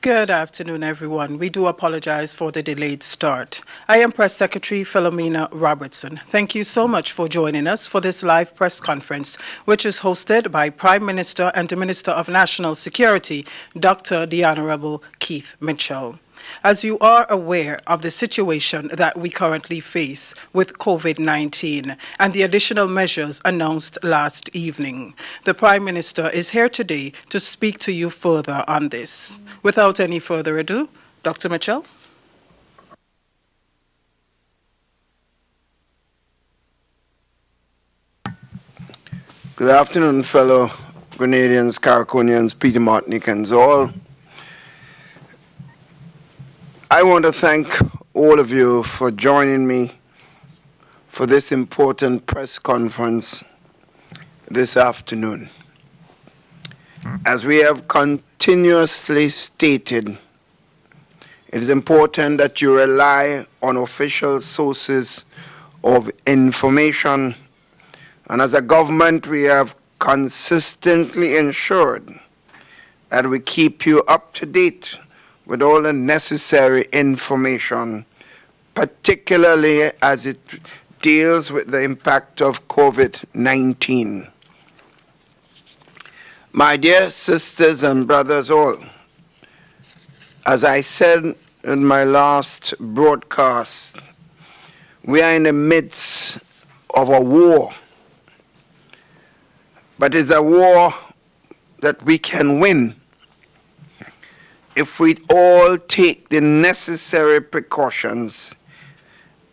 Good afternoon, everyone. We do apologize for the delayed start. I am Press Secretary Philomena Robertson. Thank you so much for joining us for this live press conference, which is hosted by Prime Minister and the Minister of National Security, Dr. the Honorable Keith Mitchell. As you are aware of the situation that we currently face with COVID-19 and the additional measures announced last evening, the Prime Minister is here today to speak to you further on this. Without any further ado, Dr. Mitchell. Good afternoon, fellow Grenadians, Carriaconians, Peter Martinicans, all. I want to thank all of you for joining me for this important press conference this afternoon. As we have continuously stated, it is important that you rely on official sources of information, and as a government we have consistently ensured that we keep you up to date with all the necessary information, particularly as it deals with the impact of COVID-19. My dear sisters and brothers all, as I said in my last broadcast, we are in the midst of a war, but it's a war that we can win if we all take the necessary precautions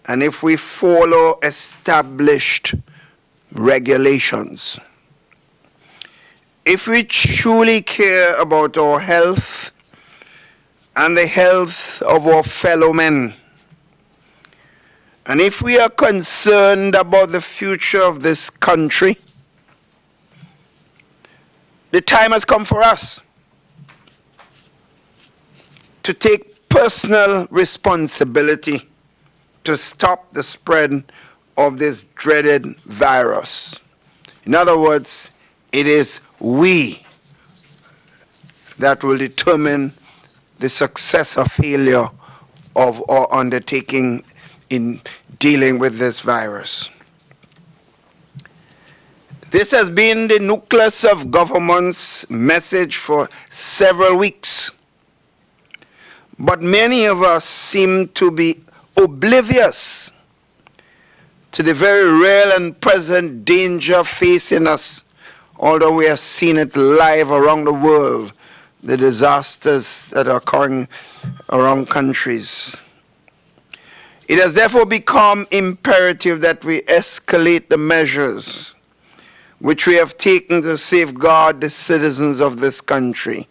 and if we follow established regulations. If we truly care about our health and the health of our fellow men, and if we are concerned about the future of this country, the time has come for us to take personal responsibility to stop the spread of this dreaded virus. In other words, it is we that will determine the success or failure of our undertaking in dealing with this virus. This has been the nucleus of government's message for several weeks. But many of us seem to be oblivious to the very real and present danger facing us, although we are seeing it live around the world, the disasters that are occurring around countries. It has therefore become imperative that we escalate the measures which we have taken to safeguard the citizens of this country.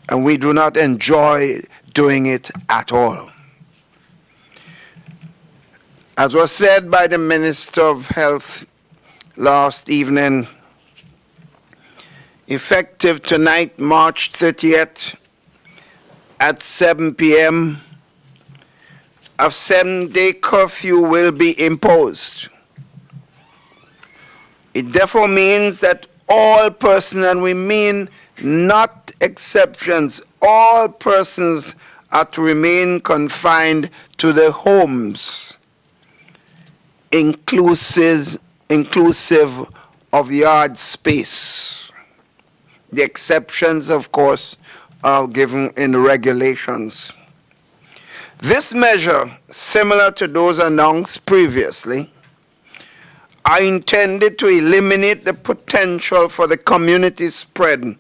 And we do not enjoy doing it at all. As was said by the Minister of Health last evening, effective tonight, March 30th, at 7 p.m., a 7-day curfew will be imposed. It therefore means that all persons, and we mean not exceptions, all persons are to remain confined to their homes, inclusive of yard space. The exceptions, of course, are given in the regulations. This measure, similar to those announced previously, are intended to eliminate the potential for the community spread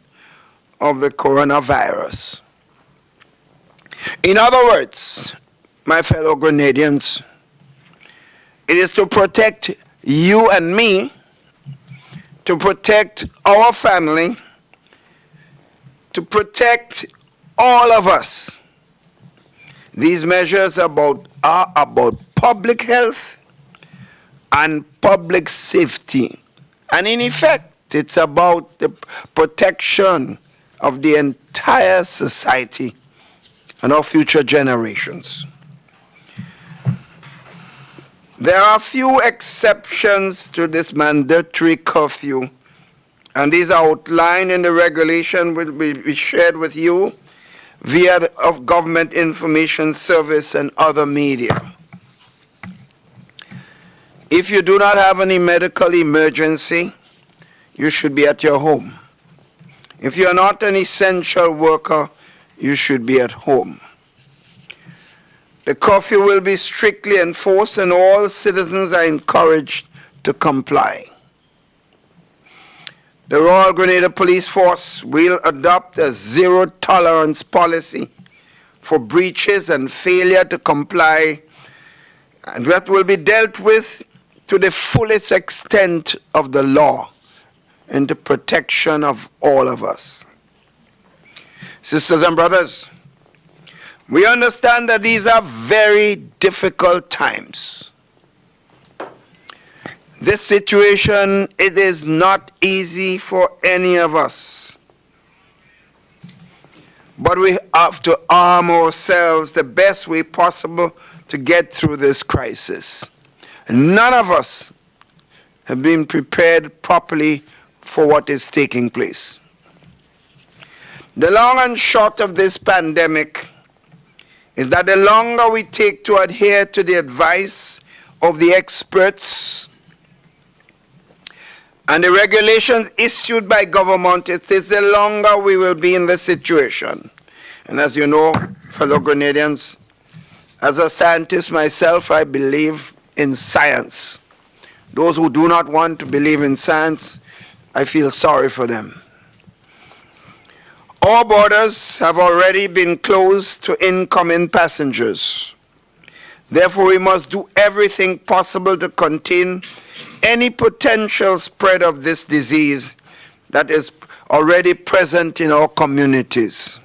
of the coronavirus. In other words, my fellow Grenadians, it is to protect you and me, to protect our family, to protect all of us. These measures are about public health and public safety. And in effect, it's about the protection of the entire society and our future generations. There are few exceptions to this mandatory curfew, and these are outlined in the regulation will be shared with you via of government information service and other media. If you do not have any medical emergency, you should be at your home. If you are not an essential worker, you should be at home. The curfew will be strictly enforced and all citizens are encouraged to comply. The Royal Grenada Police Force will adopt a zero-tolerance policy for breaches and failure to comply, and that will be dealt with to the fullest extent of the law and the protection of all of us. Sisters and brothers, we understand that these are very difficult times. This situation, it is not easy for any of us. But we have to arm ourselves the best way possible to get through this crisis. None of us have been prepared properly for what is taking place. The long and short of this pandemic is that the longer we take to adhere to the advice of the experts and the regulations issued by government, it is the longer we will be in this situation. And as you know, fellow Grenadians, as a scientist myself, I believe in science. Those who do not want to believe in science, I feel sorry for them. All borders have already been closed to incoming passengers. Therefore, we must do everything possible to contain any potential spread of this disease that is already present in our communities.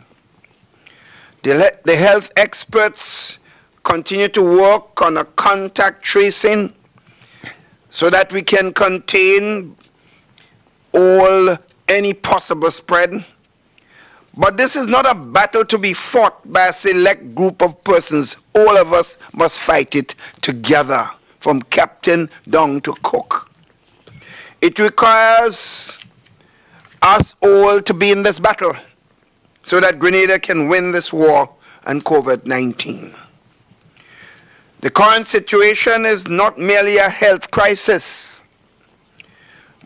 The health experts continue to work on a contact tracing so that we can contain any possible spread. But this is not a battle to be fought by a select group of persons. All of us must fight it together, from captain down to cook. It requires us all to be in this battle so that Grenada can win this war on COVID-19. The current situation is not merely a health crisis,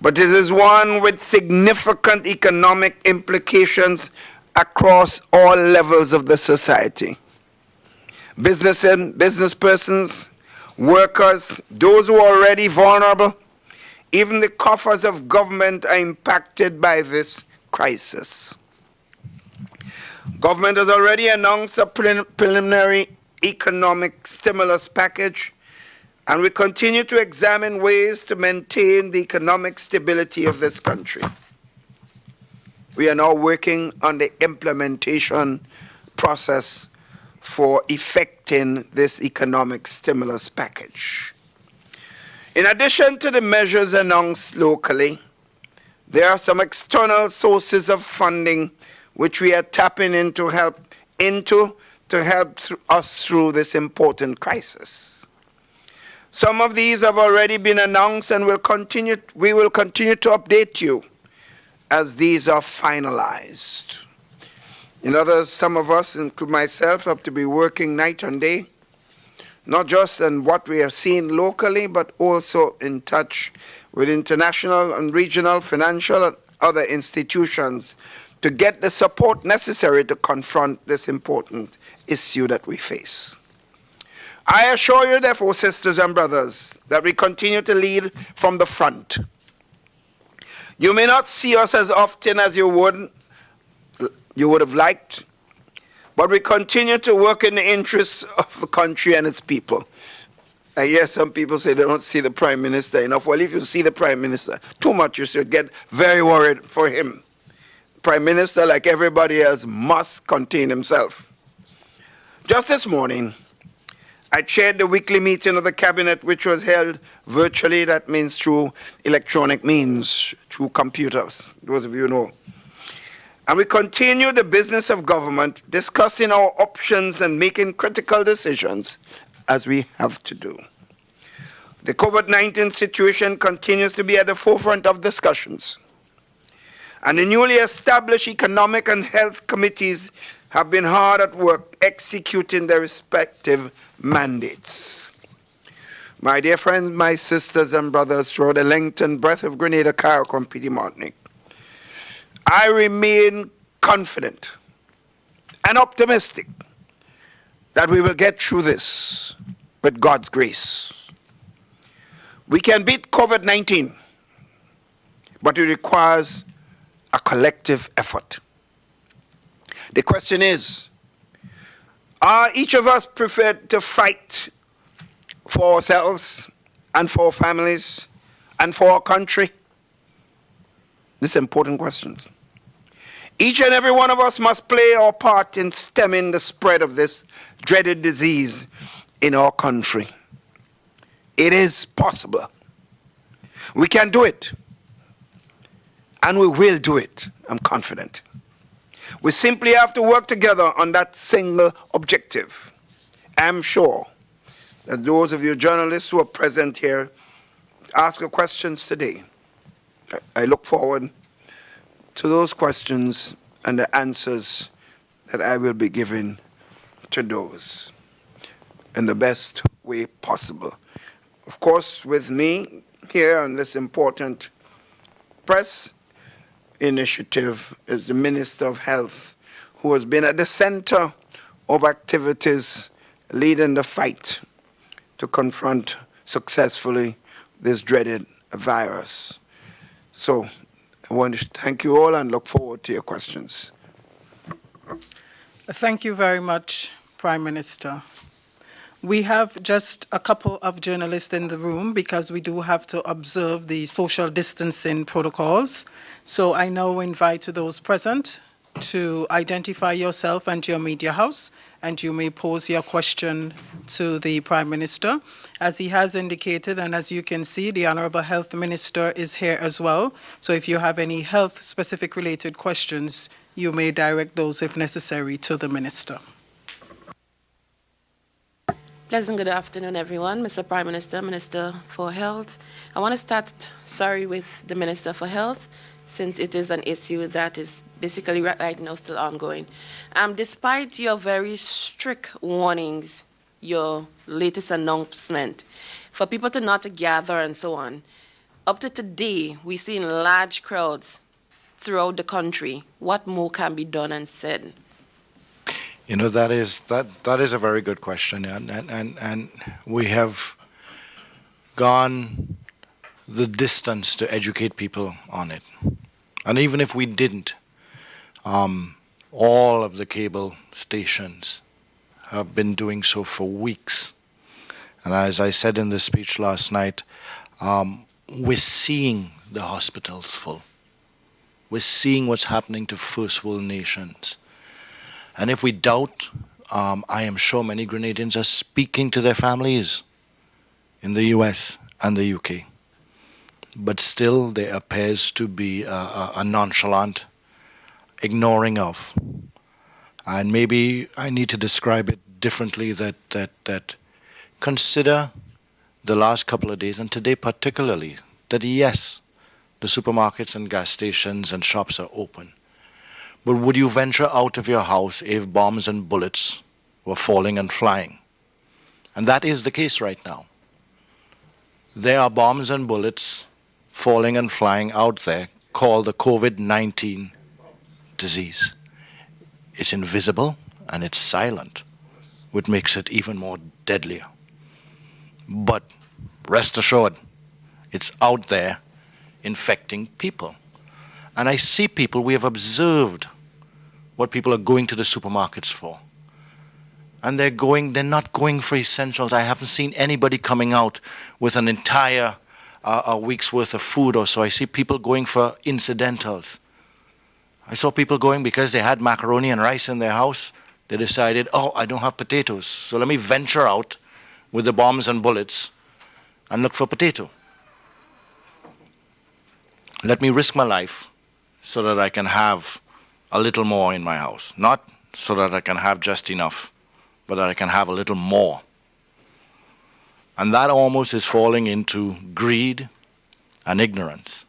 but it is one with significant economic implications across all levels of the society. Business persons, workers, those who are already vulnerable, even the coffers of government are impacted by this crisis. Government has already announced a preliminary economic stimulus package, and we continue to examine ways to maintain the economic stability of this country. We are now working on the implementation process for effecting this economic stimulus package. In addition to the measures announced locally, there are some external sources of funding which we are tapping into to help us through this important crisis. Some of these have already been announced and we will continue to update you as these are finalized. Some of us, including myself, have to be working night and day, not just on what we have seen locally, but also in touch with international and regional financial and other institutions to get the support necessary to confront this important issue that we face. I assure you, therefore, sisters and brothers, that we continue to lead from the front. You may not see us as often as you would have liked, but we continue to work in the interests of the country and its people. I hear some people say they don't see the Prime Minister enough. Well, if you see the Prime Minister too much, you should get very worried for him. Prime Minister, like everybody else, must contain himself. Just this morning, I chaired the weekly meeting of the Cabinet, which was held virtually. That means through electronic means, through computers, those of you know. And we continue the business of government, discussing our options and making critical decisions as we have to do. The COVID-19 situation continues to be at the forefront of discussions. And the newly established economic and health committees have been hard at work executing their respective mandates. My dear friends, my sisters and brothers throughout the length and breadth of Grenada, Carriacou, and Petite Martinique, I remain confident and optimistic that we will get through this with God's grace. We can beat COVID-19, but it requires a collective effort. The question is, are each of us prepared to fight for ourselves and for our families and for our country? This is an important question. Each and every one of us must play our part in stemming the spread of this dreaded disease in our country. It is possible. We can do it. And we will do it, I'm confident. We simply have to work together on that single objective. I'm sure that those of you journalists who are present here ask questions today. I look forward to those questions and the answers that I will be giving to those in the best way possible. Of course, with me here on this important press initiative is the Minister of Health, who has been at the center of activities leading the fight to confront successfully this dreaded virus. So I want to thank you all and look forward to your questions. Thank you very much, Prime Minister. We have just a couple of journalists in the room because we do have to observe the social distancing protocols. So I now invite those present to identify yourself and your media house, and you may pose your question to the Prime Minister. As he has indicated, and as you can see, the Honorable Health Minister is here as well. So if you have any health-specific related questions, you may direct those, if necessary, to the Minister. Pleasant good afternoon, everyone. Mr. Prime Minister, Minister for Health. I want to start, with the Minister for Health, since it is an issue that is basically right now still ongoing. Despite your very strict warnings, your latest announcement for people to not gather and so on, up to today, we've seen large crowds throughout the country. What more can be done and said? You know, that is a very good question, and we have gone the distance to educate people on it. And even if we didn't, all of the cable stations have been doing so for weeks. And as I said in the speech last night, we're seeing the hospitals full. We're seeing what's happening to first world nations. And if we doubt, I am sure many Grenadians are speaking to their families in the US and the UK. But still, there appears to be a nonchalant ignoring of. And maybe I need to describe it differently, that consider the last couple of days, and today particularly, that yes, the supermarkets and gas stations and shops are open. But would you venture out of your house if bombs and bullets were falling and flying? And that is the case right now. There are bombs and bullets falling and flying out there called the COVID-19 disease. It's invisible and it's silent, which makes it even more deadlier. But rest assured, it's out there infecting people. And I see people, we have observed what people are going to the supermarkets for. And they're not going for essentials. I haven't seen anybody coming out with an entire a week's worth of food or so. I see people going for incidentals. I saw people going because they had macaroni and rice in their house. They decided, oh, I don't have potatoes, so let me venture out with the bombs and bullets and look for potato. Let me risk my life so that I can have a little more in my house. Not so that I can have just enough, but that I can have a little more. And that almost is falling into greed and ignorance.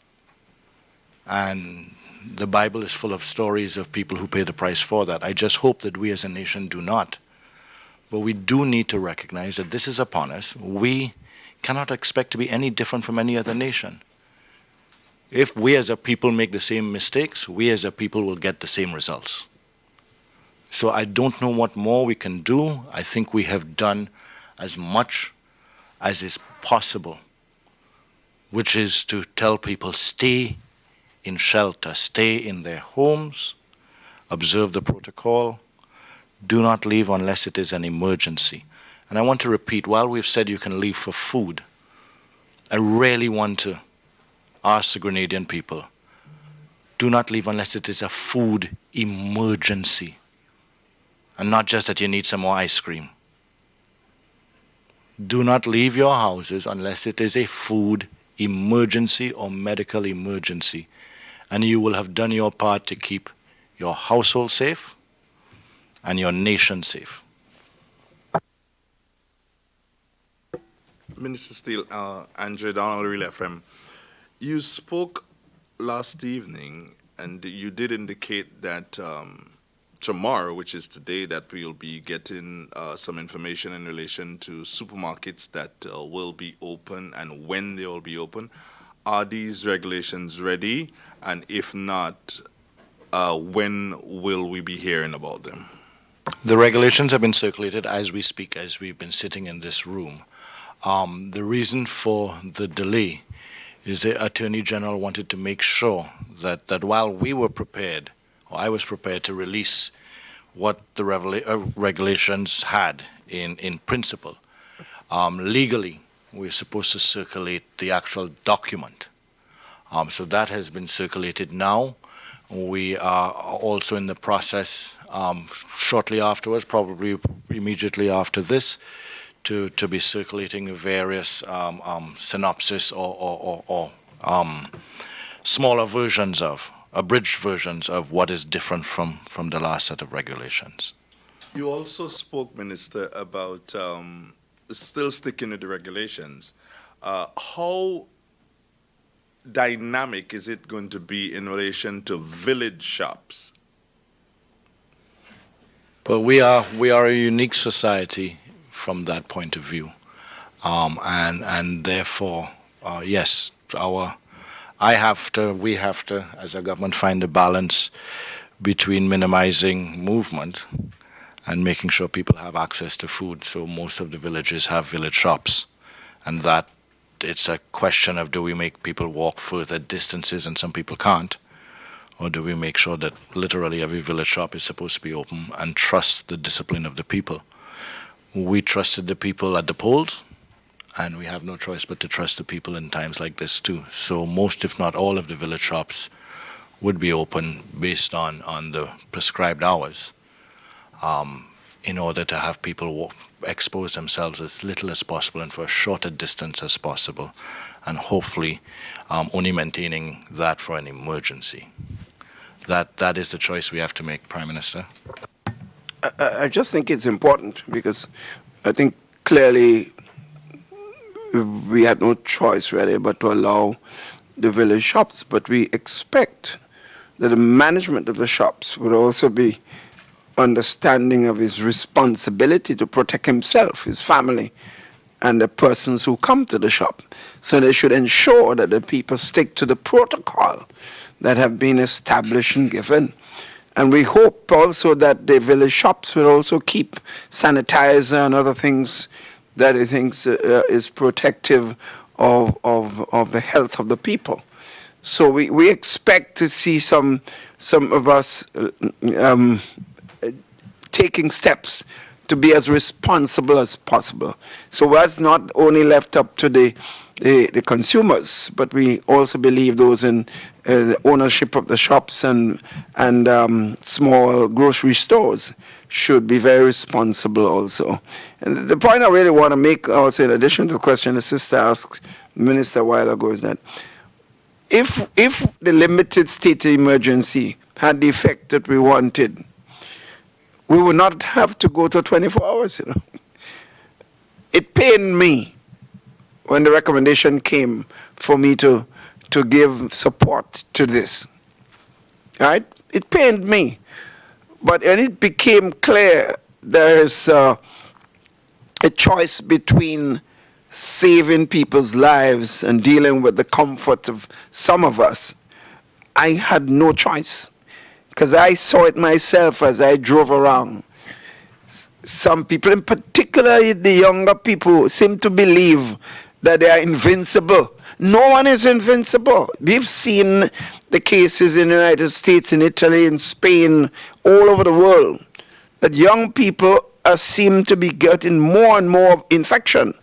And the Bible is full of stories of people who pay the price for that. I just hope that we as a nation do not. But we do need to recognize that this is upon us. We cannot expect to be any different from any other nation. If we as a people make the same mistakes, we as a people will get the same results. So I don't know what more we can do. I think we have done as much as is possible, which is to tell people stay in shelter, stay in their homes, observe the protocol, do not leave unless it is an emergency. And I want to repeat, while we've said you can leave for food, I really want to ask the Grenadian people, do not leave unless it is a food emergency. And not just that you need some more ice cream. Do not leave your houses unless it is a food emergency or medical emergency. And you will have done your part to keep your household safe and your nation safe. Minister Steele, Andre Donald, Real FM. You spoke last evening, and you did indicate that tomorrow, which is today, that we'll be getting some information in relation to supermarkets that will be open and when they will be open. Are these regulations ready? And if not, when will we be hearing about them? The regulations have been circulated as we speak, as we've been sitting in this room. The reason for the delay is the Attorney General wanted to make sure that while we were prepared, or I was prepared to release what the regulations had in principle, legally we're supposed to circulate the actual document. So that has been circulated now. We are also in the process shortly afterwards, probably immediately after this, to be circulating various synopsis or smaller versions of, abridged versions of what is different from the last set of regulations. You also spoke, Minister, about still sticking to the regulations. How dynamic is it going to be in relation to village shops? Well, we are a unique society from that point of view, and therefore, yes, we have to, as a government, find a balance between minimizing movement and making sure people have access to food. So most of the villages have village shops, and that it's a question of, do we make people walk further distances and some people can't, or do we make sure that literally every village shop is supposed to be open and trust the discipline of the people? We trusted the people at the polls, and we have no choice but to trust the people in times like this too. So most, if not all, of the village shops would be open based on the prescribed hours, in order to have people expose themselves as little as possible and for a shorter distance as possible, and hopefully only maintaining that for an emergency. That is the choice we have to make, Prime Minister. I just think it's important because I think clearly we had no choice really but to allow the village shops, but we expect that the management of the shops would also be understanding of his responsibility to protect himself, his family, and the persons who come to the shop. So they should ensure that the people stick to the protocol that have been established and given. And we hope also that the village shops will also keep sanitizer and other things that he thinks is protective of the health of the people. So we expect to see some of us taking steps to be as responsible as possible. So that's not only left up to the consumers, but we also believe those in ownership of the shops and small grocery stores should be very responsible also. And the point I really want to make also, in addition to the question the sister asked the minister a while ago, is that if the limited state of emergency had the effect that we wanted, we would not have to go to 24 hours, you know. It pained me when the recommendation came for me to give support to this. right? It pained me. But when it became clear there is a choice between saving people's lives and dealing with the comfort of some of us, I had no choice. Because I saw it myself as I drove around. Some people, in particular the younger people, seem to believe that they are invincible. No one is invincible. We've seen the cases in the United States, in Italy, in Spain, all over the world, that young people seem to be getting more and more infection.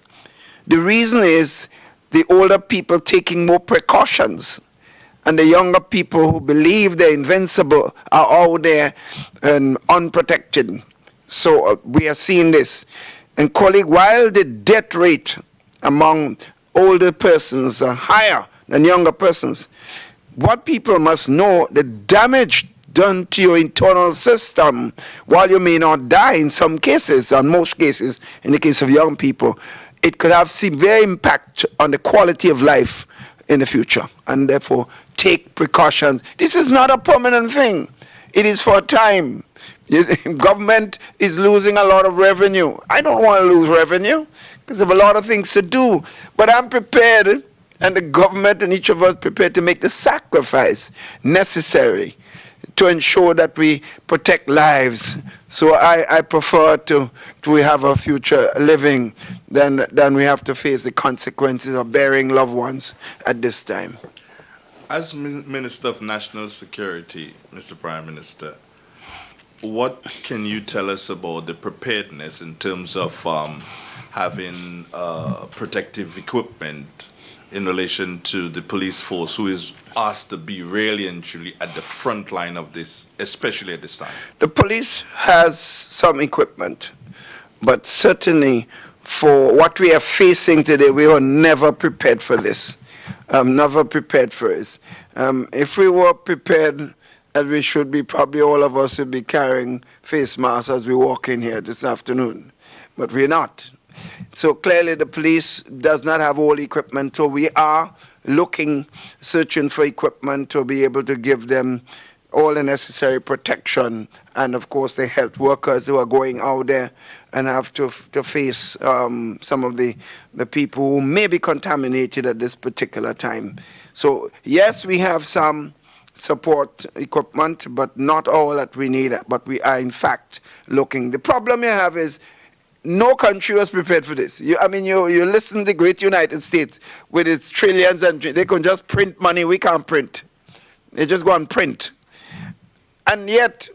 The reason is the older people taking more precautions, and the younger people who believe they're invincible are out there and unprotected. So we are seeing this. And colleague, while the death rate among older persons are higher than younger persons, what people must know, the damage done to your internal system, while you may not die in some cases, and most cases, in the case of young people, it could have severe impact on the quality of life in the future. And therefore, take precautions. This is not a permanent thing. It is for a time. Government is losing a lot of revenue. I don't want to lose revenue because I have a lot of things to do. But I'm prepared, and the government and each of us prepared to make the sacrifice necessary to ensure that we protect lives. So I prefer to have a future living than we have to face the consequences of burying loved ones at this time. As Minister of National Security, Mr. Prime Minister, what can you tell us about the preparedness in terms of having protective equipment in relation to the police force, who is asked to be really and truly at the front line of this, especially at this time? The police has some equipment, but certainly for what we are facing today, we were never prepared for this. Never prepared for this. If we were prepared, as we should be, probably all of us would be carrying face masks as we walk in here this afternoon. But we're not. So clearly the police does not have all equipment, so we are searching for equipment to be able to give them all the necessary protection, and of course the health workers who are going out there and have to face some of the people who may be contaminated at this particular time. So yes, we have some support equipment, but not all that we need, but we are in fact looking. The problem you have is no country was prepared for this. You listen to the great United States with its trillions and they can just print money. We can't print. They just go and print. And yet,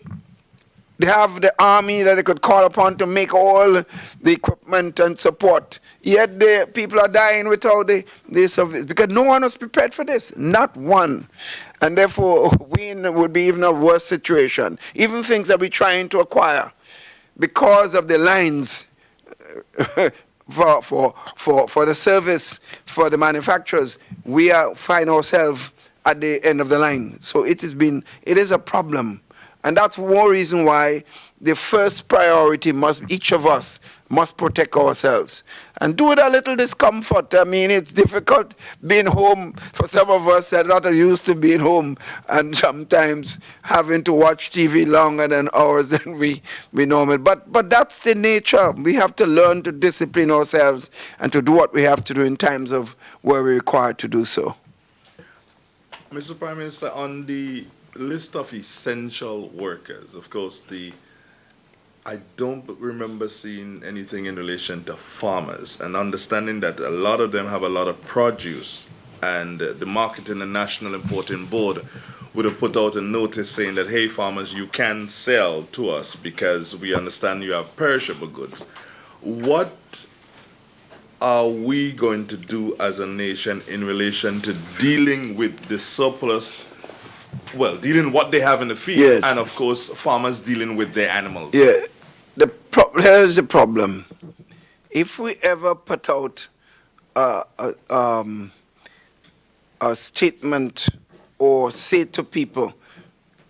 they have the army that they could call upon to make all the equipment and support. Yet the people are dying without the service because no one was prepared for this. Not one. And therefore, we would be even a worse situation. Even things that we're trying to acquire because of the lines for the service, for the manufacturers, we find ourselves at the end of the line. So it is a problem. And that's one reason why the first priority each of us must protect ourselves. And do it a little discomfort. I mean, it's difficult being home for some of us that are not used to being home and sometimes having to watch TV longer than hours than we normally. But that's the nature. We have to learn to discipline ourselves and to do what we have to do in times of where we're required to do so. Mr. Prime Minister, on the list of essential workers, of course, I don't remember seeing anything in relation to farmers, and understanding that a lot of them have a lot of produce, and the Marketing and National Importing Board would have put out a notice saying that, hey, farmers, you can sell to us because we understand you have perishable goods. What are we going to do as a nation in relation to dealing with the surplus? Well, dealing what they have in the field, yes. And of course, farmers dealing with their animals. Yeah, here's the problem. If we ever put out a statement or say to people,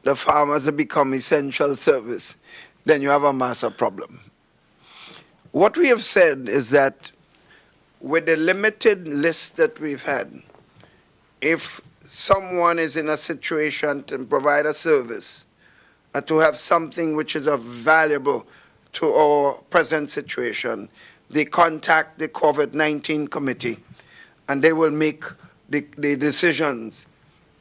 the farmers have become essential service, then you have a massive problem. What we have said is that with the limited list that we've had, if someone is in a situation to provide a service, to have something which is of valuable to our present situation, they contact the COVID-19 committee, and they will make the decisions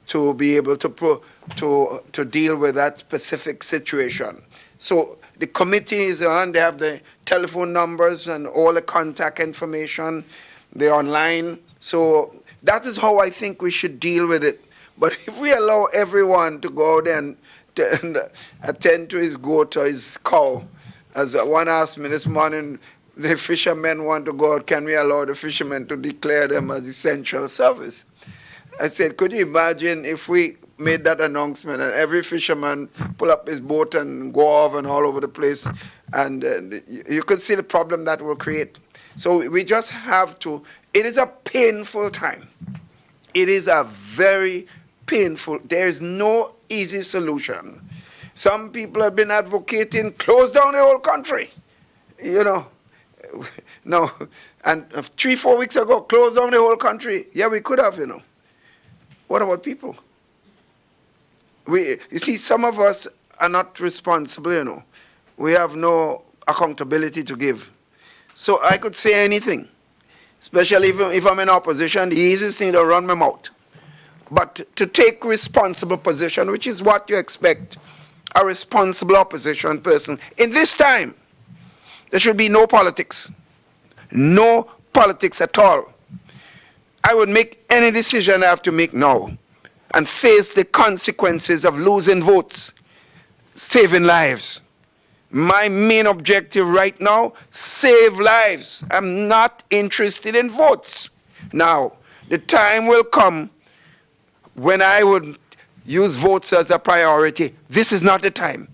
to be able to deal with that specific situation. So the committee is on, they have the telephone numbers and all the contact information, they're online. So that is how I think we should deal with it. But if we allow everyone to go out and attend to his goat or his cow, as one asked me this morning, the fishermen want to go out, can we allow the fishermen to declare them as essential service? I said, could you imagine if we made that announcement and every fisherman pull up his boat and go off and all over the place, and you could see the problem that will create. So we just have to, it is a painful time. It is a very painful, there is no easy solution. Some people have been advocating close down the whole country, you know. No, and 3-4 weeks ago, close down the whole country. Yeah, we could have, you know. What about people? You see, some of us are not responsible, you know. We have no accountability to give. So I could say anything, especially if I'm in opposition, the easiest thing to run my mouth. But to take responsible position, which is what you expect a responsible opposition person. In this time, there should be no politics. No politics at all. I would make any decision I have to make now and face the consequences of losing votes, saving lives. My main objective right now, save lives. I'm not interested in votes. Now, the time will come when I would use votes as a priority. This is not the time.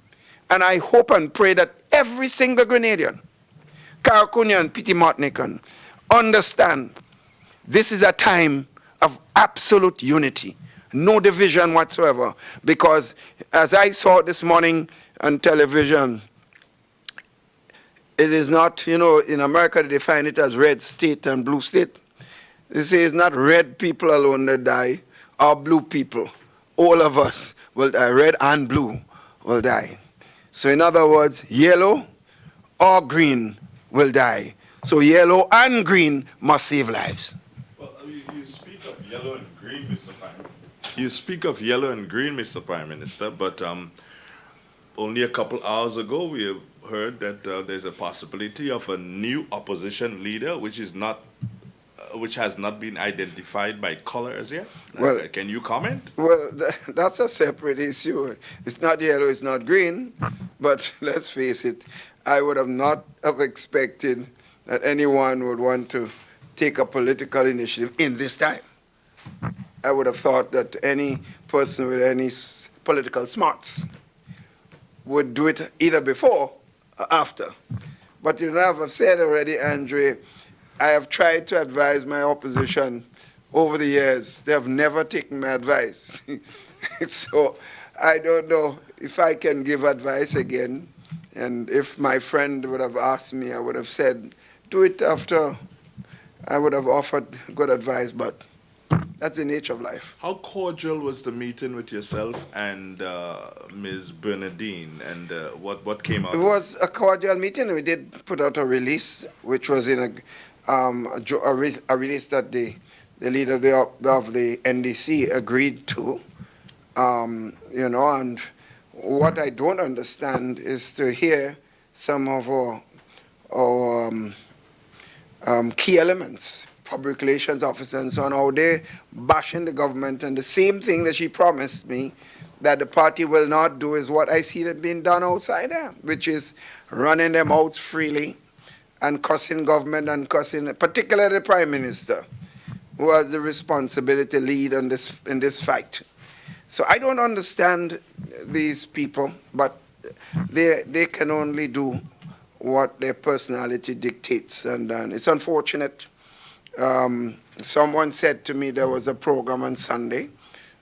And I hope and pray that every single Grenadian, Carriacouian, Petit Martinican, understand this is a time of absolute unity, no division whatsoever. Because as I saw this morning on television, it is not, you know, in America they define it as red state and blue state. They say it's not red people alone that die, or blue people. All of us will die, red and blue will die. So in other words, yellow or green will die. So yellow and green must save lives. Well, you speak of yellow and green, Mr. Prime. You speak of yellow and green, Mr. Prime Minister, but only a couple hours ago we have heard that there's a possibility of a new opposition leader, which has not been identified by color as yet. Well, can you comment? Well, that's a separate issue. It's not yellow, it's not green, but let's face it, I would not have expected that anyone would want to take a political initiative in this time. I would have thought that any person with any political smarts would do it either before or after. But you know, I've said already, Andre, I have tried to advise my opposition over the years. They have never taken my advice. So I don't know if I can give advice again. And if my friend would have asked me, I would have said, do it after I would have offered good advice, but that's the nature of life. How cordial was the meeting with yourself and Ms. Bernadine, and what came out? It was a cordial meeting. We did put out a release, which was in a release that the leader of the NDC agreed to, you know, and what I don't understand is to hear some of our key elements, public relations officers and so on, how they bashing the government, and the same thing that she promised me that the party will not do is what I see that being done outside there, which is running their mouths freely and cussing government and cussing, particularly the Prime Minister, who has the responsibility to lead in this fight. So I don't understand these people, but they can only do what their personality dictates, and it's unfortunate. Someone said to me there was a program on Sunday.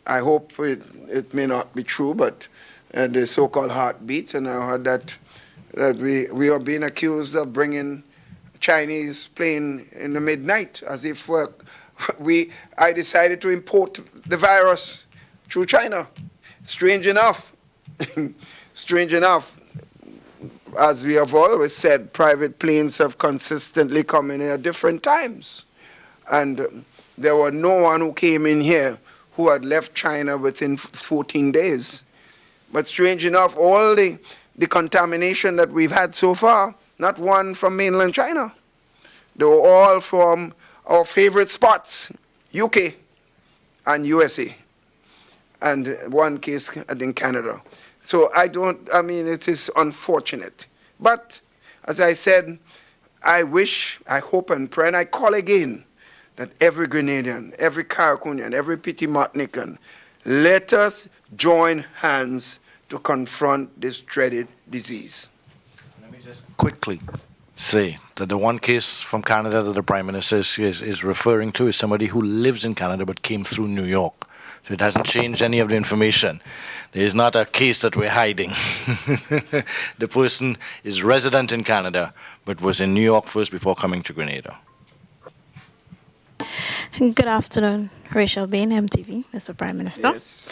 I hope it may not be true, but the so-called heartbeat, and I heard that we are being accused of bringing Chinese plane in the midnight, as if I decided to import the virus through China. Strange enough, strange enough, as we have always said, private planes have consistently come in at different times. And there were no one who came in here who had left China within 14 days. But strange enough, all the contamination that we've had so far, not one from mainland China. They were all from our favorite spots, UK and USA, and one case in Canada. So it is unfortunate. But as I said, I wish, I hope and pray, and I call again that every Grenadian, every Carriacouian, every Petit Martinican, let us join hands to confront this dreaded disease. Let me just quickly say that the one case from Canada that the Prime Minister is referring to is somebody who lives in Canada but came through New York. So it hasn't changed any of the information. There is not a case that we're hiding. The person is resident in Canada but was in New York first before coming to Grenada. Good afternoon, Rachel Bain, MTV, Mr. Prime Minister. Yes.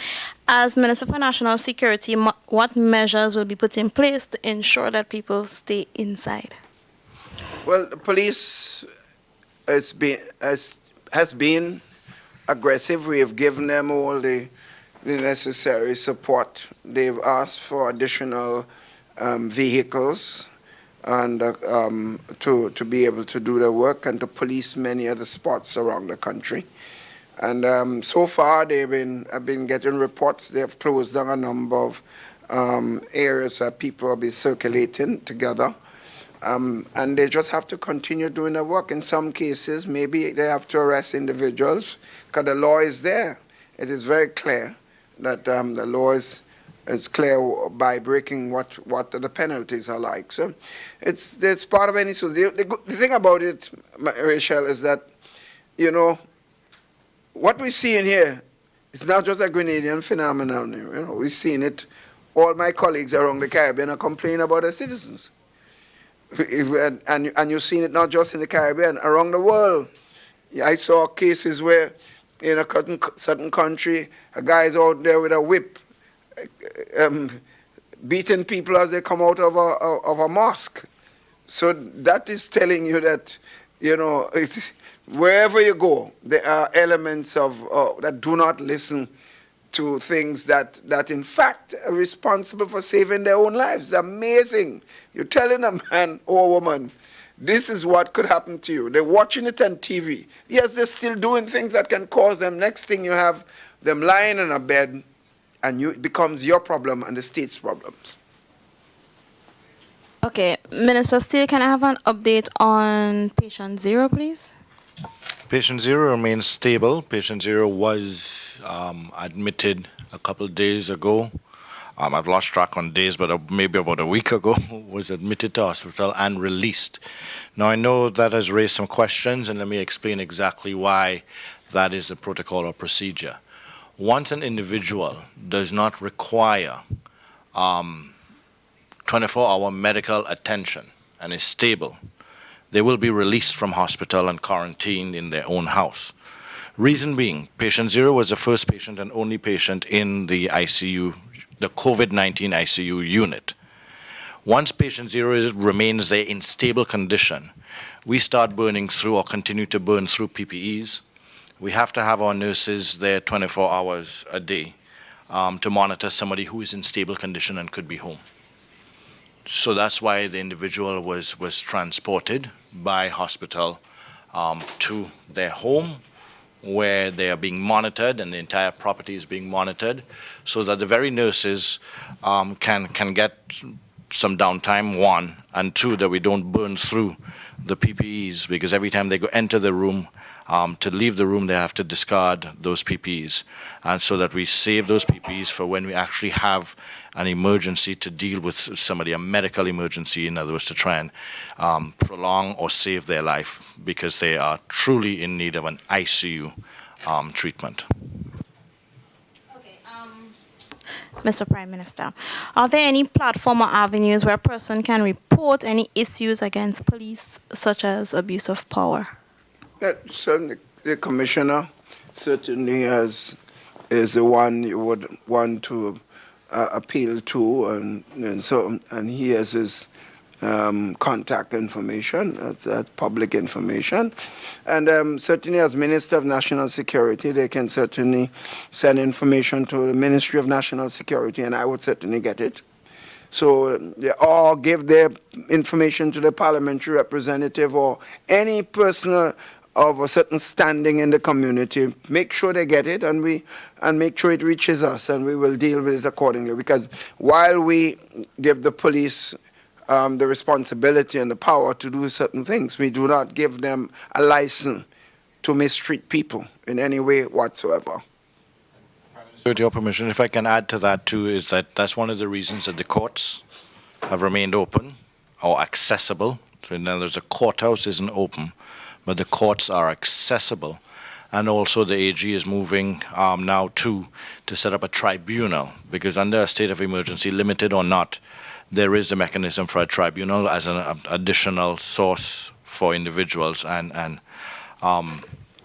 As Minister for National Security, what measures will be put in place to ensure that people stay inside? Well, the police has been aggressive. We have given them all the necessary support. They've asked for additional vehicles and to be able to do their work and to police many other spots around the country. And so far, I've been getting reports. They have closed down a number of areas where people will be circulating together. And they just have to continue doing their work. In some cases, maybe they have to arrest individuals because the law is there. It is very clear that the law is clear by breaking what the penalties are like. So it's part of any. So the thing about it, Rachel, is that, what we see in here is not just a Grenadian phenomenon. We've seen it. All my colleagues around the Caribbean are complaining about their citizens. And you've seen it not just in the Caribbean, around the world. I saw cases where in a certain country, a guy is out there with a whip, beating people as they come out of a mosque. So that is telling you that, wherever you go, there are elements of that do not listen to things that in fact are responsible for saving their own lives. It's amazing. You're telling a man or a woman, this is what could happen to you. They're watching it on TV. Yes, they're still doing things that can cause them. Next thing you have them lying in a bed, and it becomes your problem and the state's problems. Okay, Minister Steele, can I have an update on patient 0, please? Patient 0 remains stable. Patient 0 was admitted a couple of days ago. I've lost track on days, but maybe about a week ago, was admitted to hospital and released. Now, I know that has raised some questions, and let me explain exactly why that is the protocol or procedure. Once an individual does not require 24-hour medical attention and is stable, they will be released from hospital and quarantined in their own house. Reason being, patient 0 was the first patient and only patient in the ICU, the COVID-19 ICU unit. Once patient 0 remains there in stable condition, we start burning through or continue to burn through PPEs. We have to have our nurses there 24 hours a day to monitor somebody who is in stable condition and could be home. So that's why the individual was transported by hospital to their home, where they are being monitored and the entire property is being monitored, so that the very nurses can get some downtime, one, and two, that we don't burn through the PPEs, because every time they enter the room, to leave the room, they have to discard those PPEs, and so that we save those PPEs for when we actually have an emergency to deal with somebody, a medical emergency, in other words, to try and prolong or save their life, because they are truly in need of an ICU treatment. Okay, Mr. Prime Minister, are there any platform or avenues where a person can report any issues against police, such as abuse of power? Certainly, the commissioner certainly is the one you would want to appeal to, and he has his contact information. That's public information. And certainly as Minister of National Security, they can certainly send information to the Ministry of National Security, and I would certainly get it. So they all give their information to the parliamentary representative or any person of a certain standing in the community. Make sure they get it, and make sure it reaches us, and we will deal with it accordingly. Because while we give the police the responsibility and the power to do certain things, we do not give them a license to mistreat people in any way whatsoever. With your permission, if I can add to that too, is that's one of the reasons that the courts have remained open or accessible. So in other words, the courthouse isn't open, but the courts are accessible. And also the AG is moving now to set up a tribunal, because under a state of emergency, limited or not, there is a mechanism for a tribunal as an additional source for individuals. And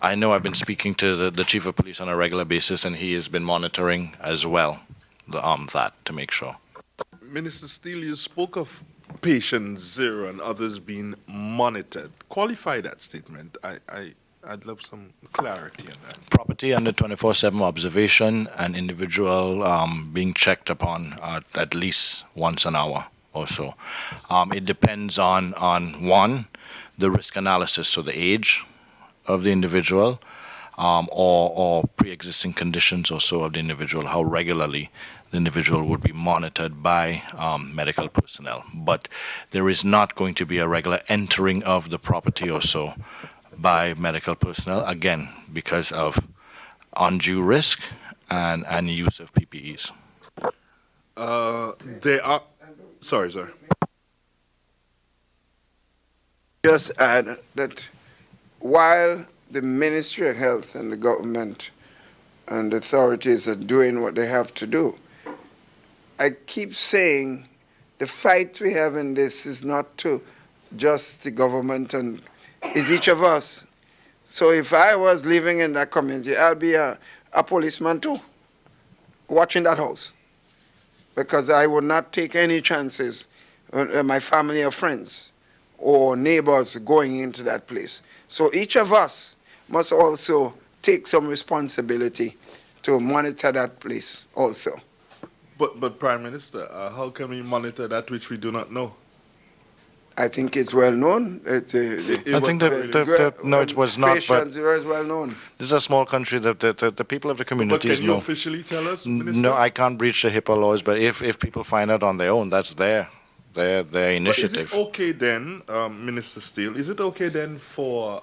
I know I've been speaking to the chief of police on a regular basis, and he has been monitoring as well that to make sure. Minister Steele, you spoke of patient zero and others being monitored. Qualify that statement. I'd love some clarity on that. Property under 24/7 observation, and individual being checked upon at least once an hour or so. It depends on one, the risk analysis, so the age of the individual, or pre-existing conditions or so of the individual, how regularly the individual would be monitored by medical personnel. But there is not going to be a regular entering of the property or so by medical personnel, again, because of undue risk and use of PPEs. They are... Sorry, sir. Just add that while the Ministry of Health and the government and authorities are doing what they have to do, I keep saying the fight we have in this is not to just the government, and is each of us. So if I was living in that community, I'll be a policeman too, watching that house, because I would not take any chances on my family or friends or neighbors going into that place. So each of us must also take some responsibility to monitor that place also. But Prime Minister, how can we monitor that which we do not know? I think it's well known. I think no, it was not. But it was well known. This is a small country. The people of the communities But can you know. officially tell us, Minister? No, I can't breach the HIPAA laws. But if people find out on their own, that's their initiative. But is it okay then, Minister Steele? Is it okay then for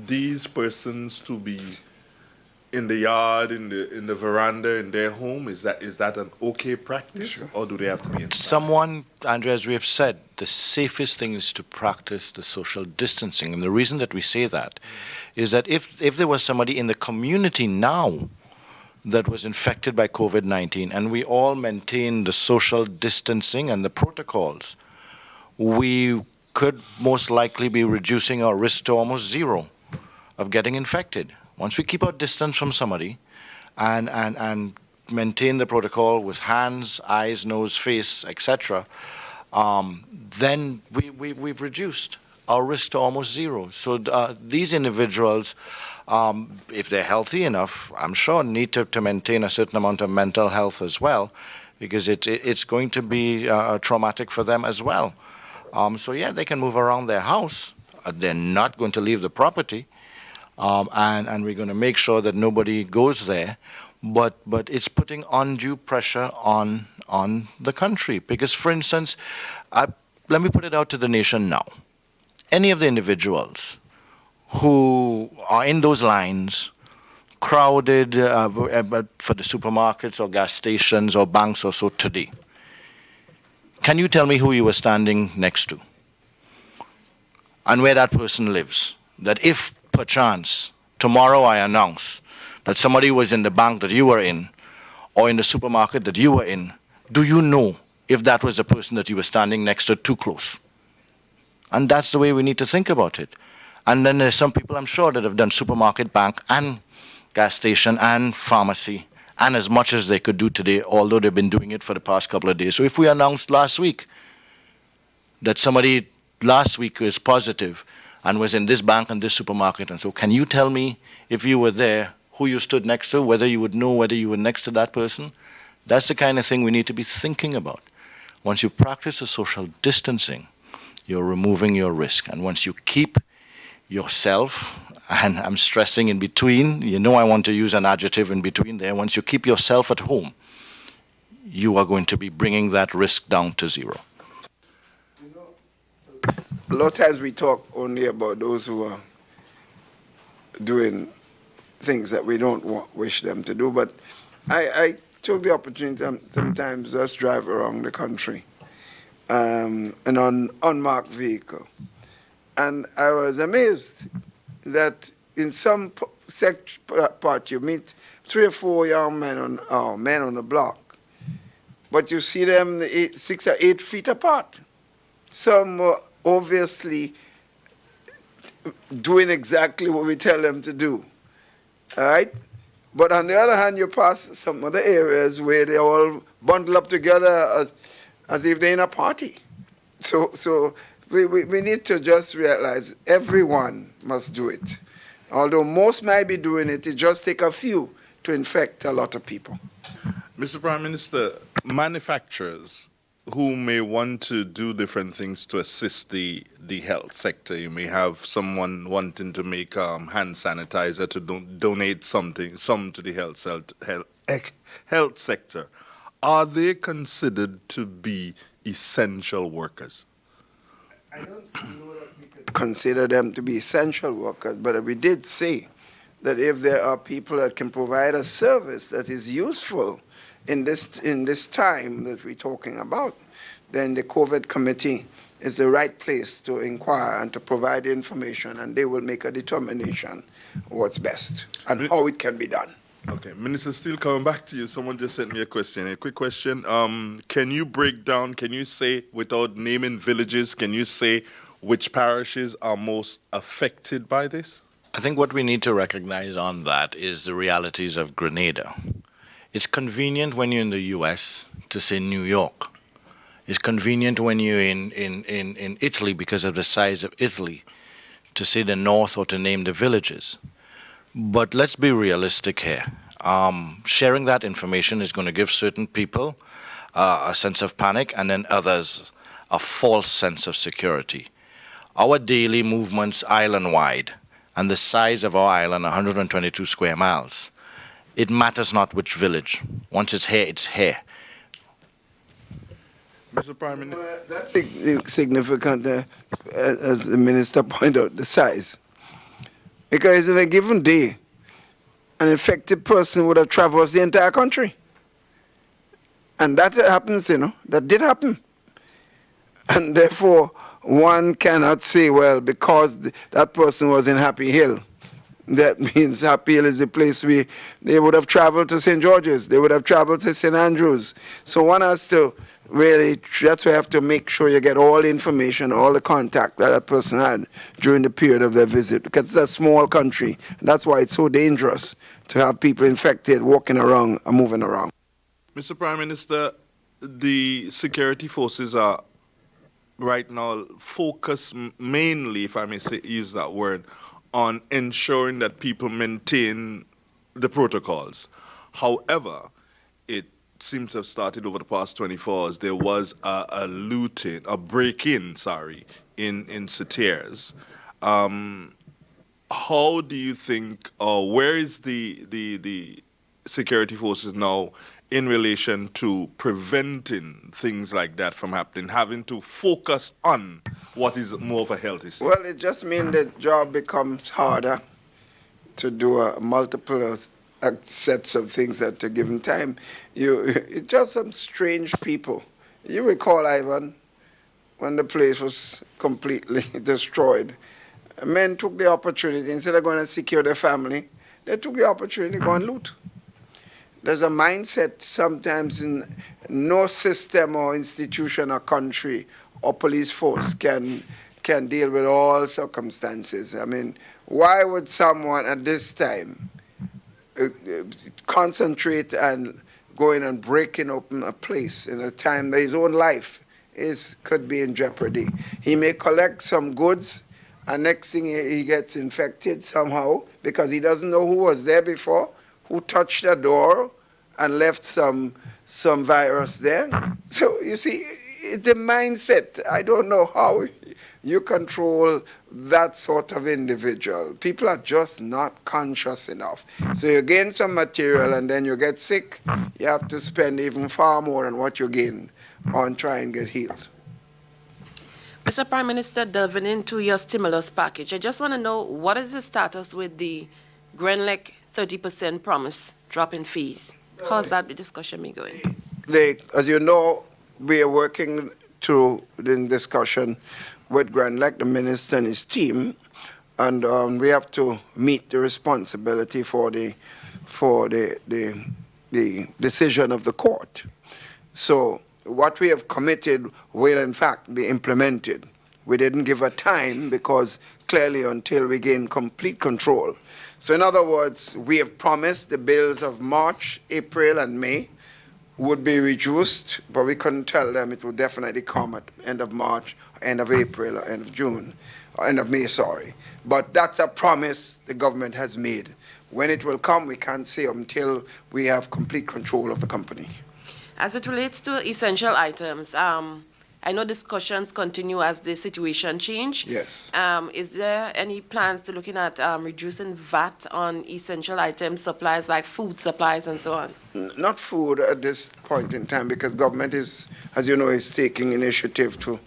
these persons to be in the yard, in the veranda, in their home? Is that an okay practice, sure, or do they have to be inside? Someone, Andrea, as we have said, the safest thing is to practice the social distancing. And the reason that we say that is that if there was somebody in the community now that was infected by COVID-19 and we all maintain the social distancing and the protocols, we could most likely be reducing our risk to almost zero of getting infected. Once we keep our distance from somebody and maintain the protocol with hands, eyes, nose, face, etc., then we've reduced our risk to almost zero. So these individuals, if they're healthy enough, I'm sure need to maintain a certain amount of mental health as well, because it's going to be traumatic for them as well. So yeah, they can move around their house. They're not going to leave the property. And we're going to make sure that nobody goes there, but it's putting undue pressure on the country. Because, for instance, let me put it out to the nation now. Any of the individuals who are in those lines, crowded for the supermarkets or gas stations or banks or so today, can you tell me who you were standing next to and where that person lives? That if perchance tomorrow I announce that somebody was in the bank that you were in or in the supermarket that you were in, do you know if that was the person that you were standing next to too close? And that's the way we need to think about it. And then there's some people, I'm sure, that have done supermarket, bank, and gas station, and pharmacy, and as much as they could do today, although they've been doing it for the past couple of days. So if we announced last week that somebody last week was positive and was in this bank and this supermarket, and so can you tell me, if you were there, who you stood next to, whether you would know whether you were next to that person? That's the kind of thing we need to be thinking about. Once you practice the social distancing, you're removing your risk. And once you keep yourself, and I'm stressing in between, you know I want to use an adjective in between there, once you keep yourself at home, you are going to be bringing that risk down to zero. A lot of times we talk only about those who are doing things that we don't wish them to do, but I took the opportunity sometimes just drive around the country in an unmarked vehicle, and I was amazed that in some part you meet 3 or 4 young men on the block, but you see them 6 or 8 feet apart. Some were obviously doing exactly what we tell them to do. All right? But on the other hand, you pass some other areas where they all bundle up together as if they're in a party. So we need to just realize everyone must do it. Although most might be doing it, it just takes a few to infect a lot of people. Mr. Prime Minister, manufacturers who may want to do different things to assist the health sector. You may have someone wanting to make hand sanitizer to donate some to the health sector. Are they considered to be essential workers? I don't know that we could consider them to be essential workers, but we did say that if there are people that can provide a service that is useful in this time that we're talking about, then the COVID committee is the right place to inquire and to provide information, and they will make a determination what's best and how it can be done. Okay, Minister, still coming back to you. Someone just sent me a question. A quick question. Can you break down, can you say, without naming villages, can you say which parishes are most affected by this? I think what we need to recognize on that is the realities of Grenada. It's convenient when you're in the US to say New York. It's convenient when you're in Italy because of the size of Italy to say the north or to name the villages. But let's be realistic here. Sharing that information is going to give certain people a sense of panic and then others a false sense of security. Our daily movements island-wide and the size of our island, 122 square miles, it matters not which village. Once it's here, it's here. Mr. Prime Minister. That's significant, as the Minister pointed out, the size. Because in a given day, an infected person would have traversed the entire country. And that happens, that did happen. And therefore, one cannot say, well, because that person was in Happy Hill, that means Happy Hill is the place where they would have traveled to St. George's, they would have traveled to St. Andrews. So one has to really, that's why you have to make sure you get all the information, all the contact that person had during the period of their visit, because it's a small country. And that's why it's so dangerous to have people infected walking around and moving around. Mr. Prime Minister, the security forces are right now focused mainly, if I may use that word, on ensuring that people maintain the protocols. However, it seems to have started over the past 24 hours. There was a break-in, in Satiers. How do you think, or where is the security forces now in relation to preventing things like that from happening, having to focus on what is more of a health issue? Well, it just means the job becomes harder to do multiple sets of things at a given time. It's just some strange people. You recall, Ivan, when the place was completely destroyed, men took the opportunity, instead of going to secure their family, they took the opportunity to go and loot. There's a mindset sometimes in no system or institution or country or police force can can deal with all circumstances. I mean, why would someone at this time concentrate and going and breaking open a place in a time that his own life could be in jeopardy? He may collect some goods, and next thing he gets infected somehow because he doesn't know who was there before, who touched the door and left some virus there. So you see, the mindset, I don't know how you control that sort of individual. People are just not conscious enough. So you gain some material and then you get sick, you have to spend even far more than what you gain on trying and get healed. Mr. Prime Minister, delving into your stimulus package, I just want to know, what is the status with the Grenada 30% promise drop in fees? How's that discussion been going? As you know, we are working through the discussion with Grenada, the minister and his team, and we have to meet the responsibility for the decision of the court. So what we have committed will in fact be implemented. We didn't give a time because clearly until we gain complete control. So in other words, we have promised the bills of March, April, and May would be reduced, but we couldn't tell them it would definitely come at end of March, end of April, or end of June, or end of May, sorry. But that's a promise the government has made. When it will come, we can't say until we have complete control of the company. As it relates to essential items, I know discussions continue as the situation change. Yes. Is there any plans to looking at reducing VAT on essential items, supplies like food supplies and so on? Not food at this point in time, because government is, as you know, is taking initiative to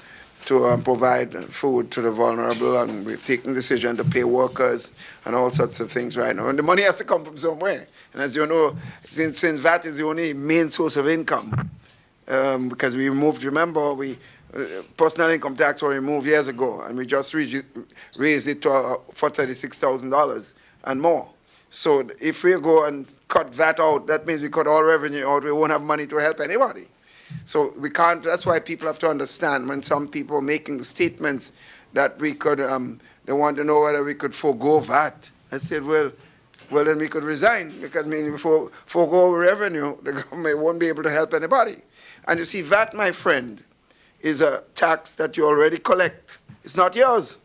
provide food to the vulnerable, and we've taken decision to pay workers and all sorts of things right now. And the money has to come from somewhere. And as you know, since VAT is the only main source of income, because we removed, remember, personal income tax was removed years ago, and we just raised it to for $36,000 and more. So if we go and cut that out, that means we cut all revenue out. We won't have money to help anybody. So we can't. That's why people have to understand when some people are making statements that we could. They want to know whether we could forego VAT. I said, well, then we could resign, because I mean, if we forego revenue, the government won't be able to help anybody. And you see, VAT, my friend, is a tax that you already collect. It's not yours.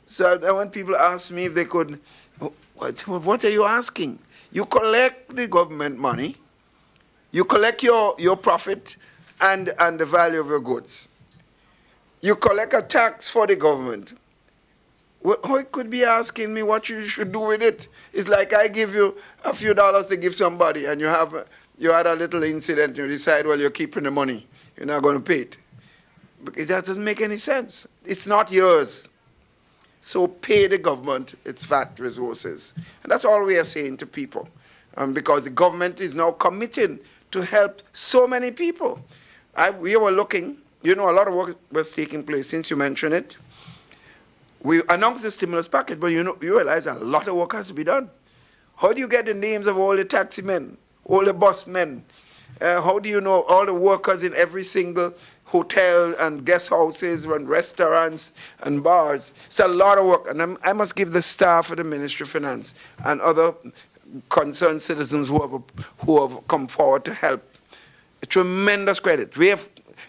So when people ask me if they could, what are you asking? You collect the government money, you collect your profit and the value of your goods. You collect a tax for the government. How it could be asking me what you should do with it? It's like I give you a few dollars to give somebody, and you had a little incident, you decide, well, you're keeping the money, you're not going to pay it. That doesn't make any sense. It's not yours. So pay the government its VAT resources. And that's all we are saying to people, because the government is now committed to help so many people. We were looking, a lot of work was taking place since you mentioned it. We announced the stimulus package, but you realize a lot of work has to be done. How do you get the names of all the taxi men, all the bus men? How do you know all the workers in every single hotel and guest houses and restaurants and bars? It's a lot of work. And I must give the staff of the Ministry of Finance and other concerned citizens who have come forward to help a tremendous credit.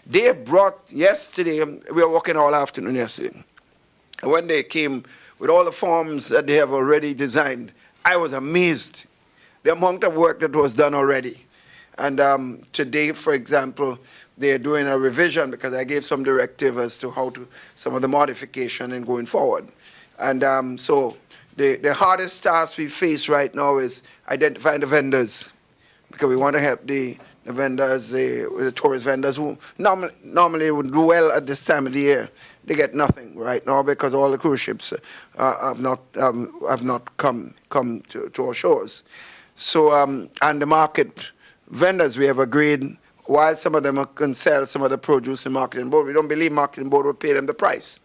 They brought yesterday, we were working all afternoon yesterday. And when they came with all the forms that they have already designed, I was amazed the amount of work that was done already. And today, for example, they're doing a revision because I gave some directive as to some of the modification and going forward. And so the hardest task we face right now is identifying the vendors, because we want to help the vendors, the tourist vendors who normally would do well at this time of the year. They get nothing right now because all the cruise ships have not come to our shores. So and the market vendors, we have agreed, while some of them can sell some of the produce in marketing board, we don't believe marketing board will pay them the price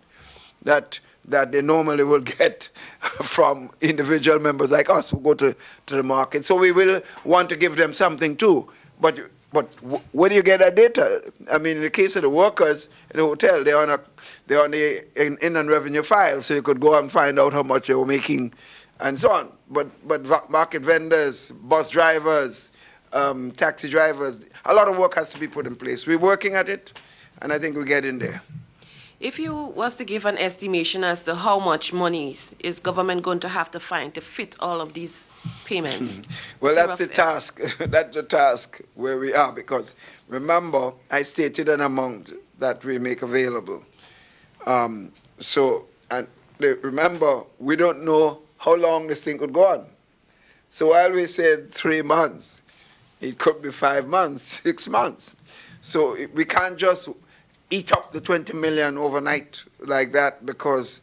that they normally will get from individual members like us who go to the market. So we will want to give them something too. But But where do you get that data? I mean, in the case of the workers in the hotel, they're on the Inland Revenue file, so you could go and find out how much they were making and so on. But market vendors, bus drivers, taxi drivers, a lot of work has to be put in place. We're working at it, and I think we're getting there. If you was to give an estimation as to how much money is government going to have to find to fit all of these payments? Well, that's the task. That's the task where we are, because remember, I stated an amount that we make available. Remember, we don't know how long this thing could go on. So while we said 3 months, it could be 5 months, 6 months. So we can't just eat up the 20 million overnight like that, because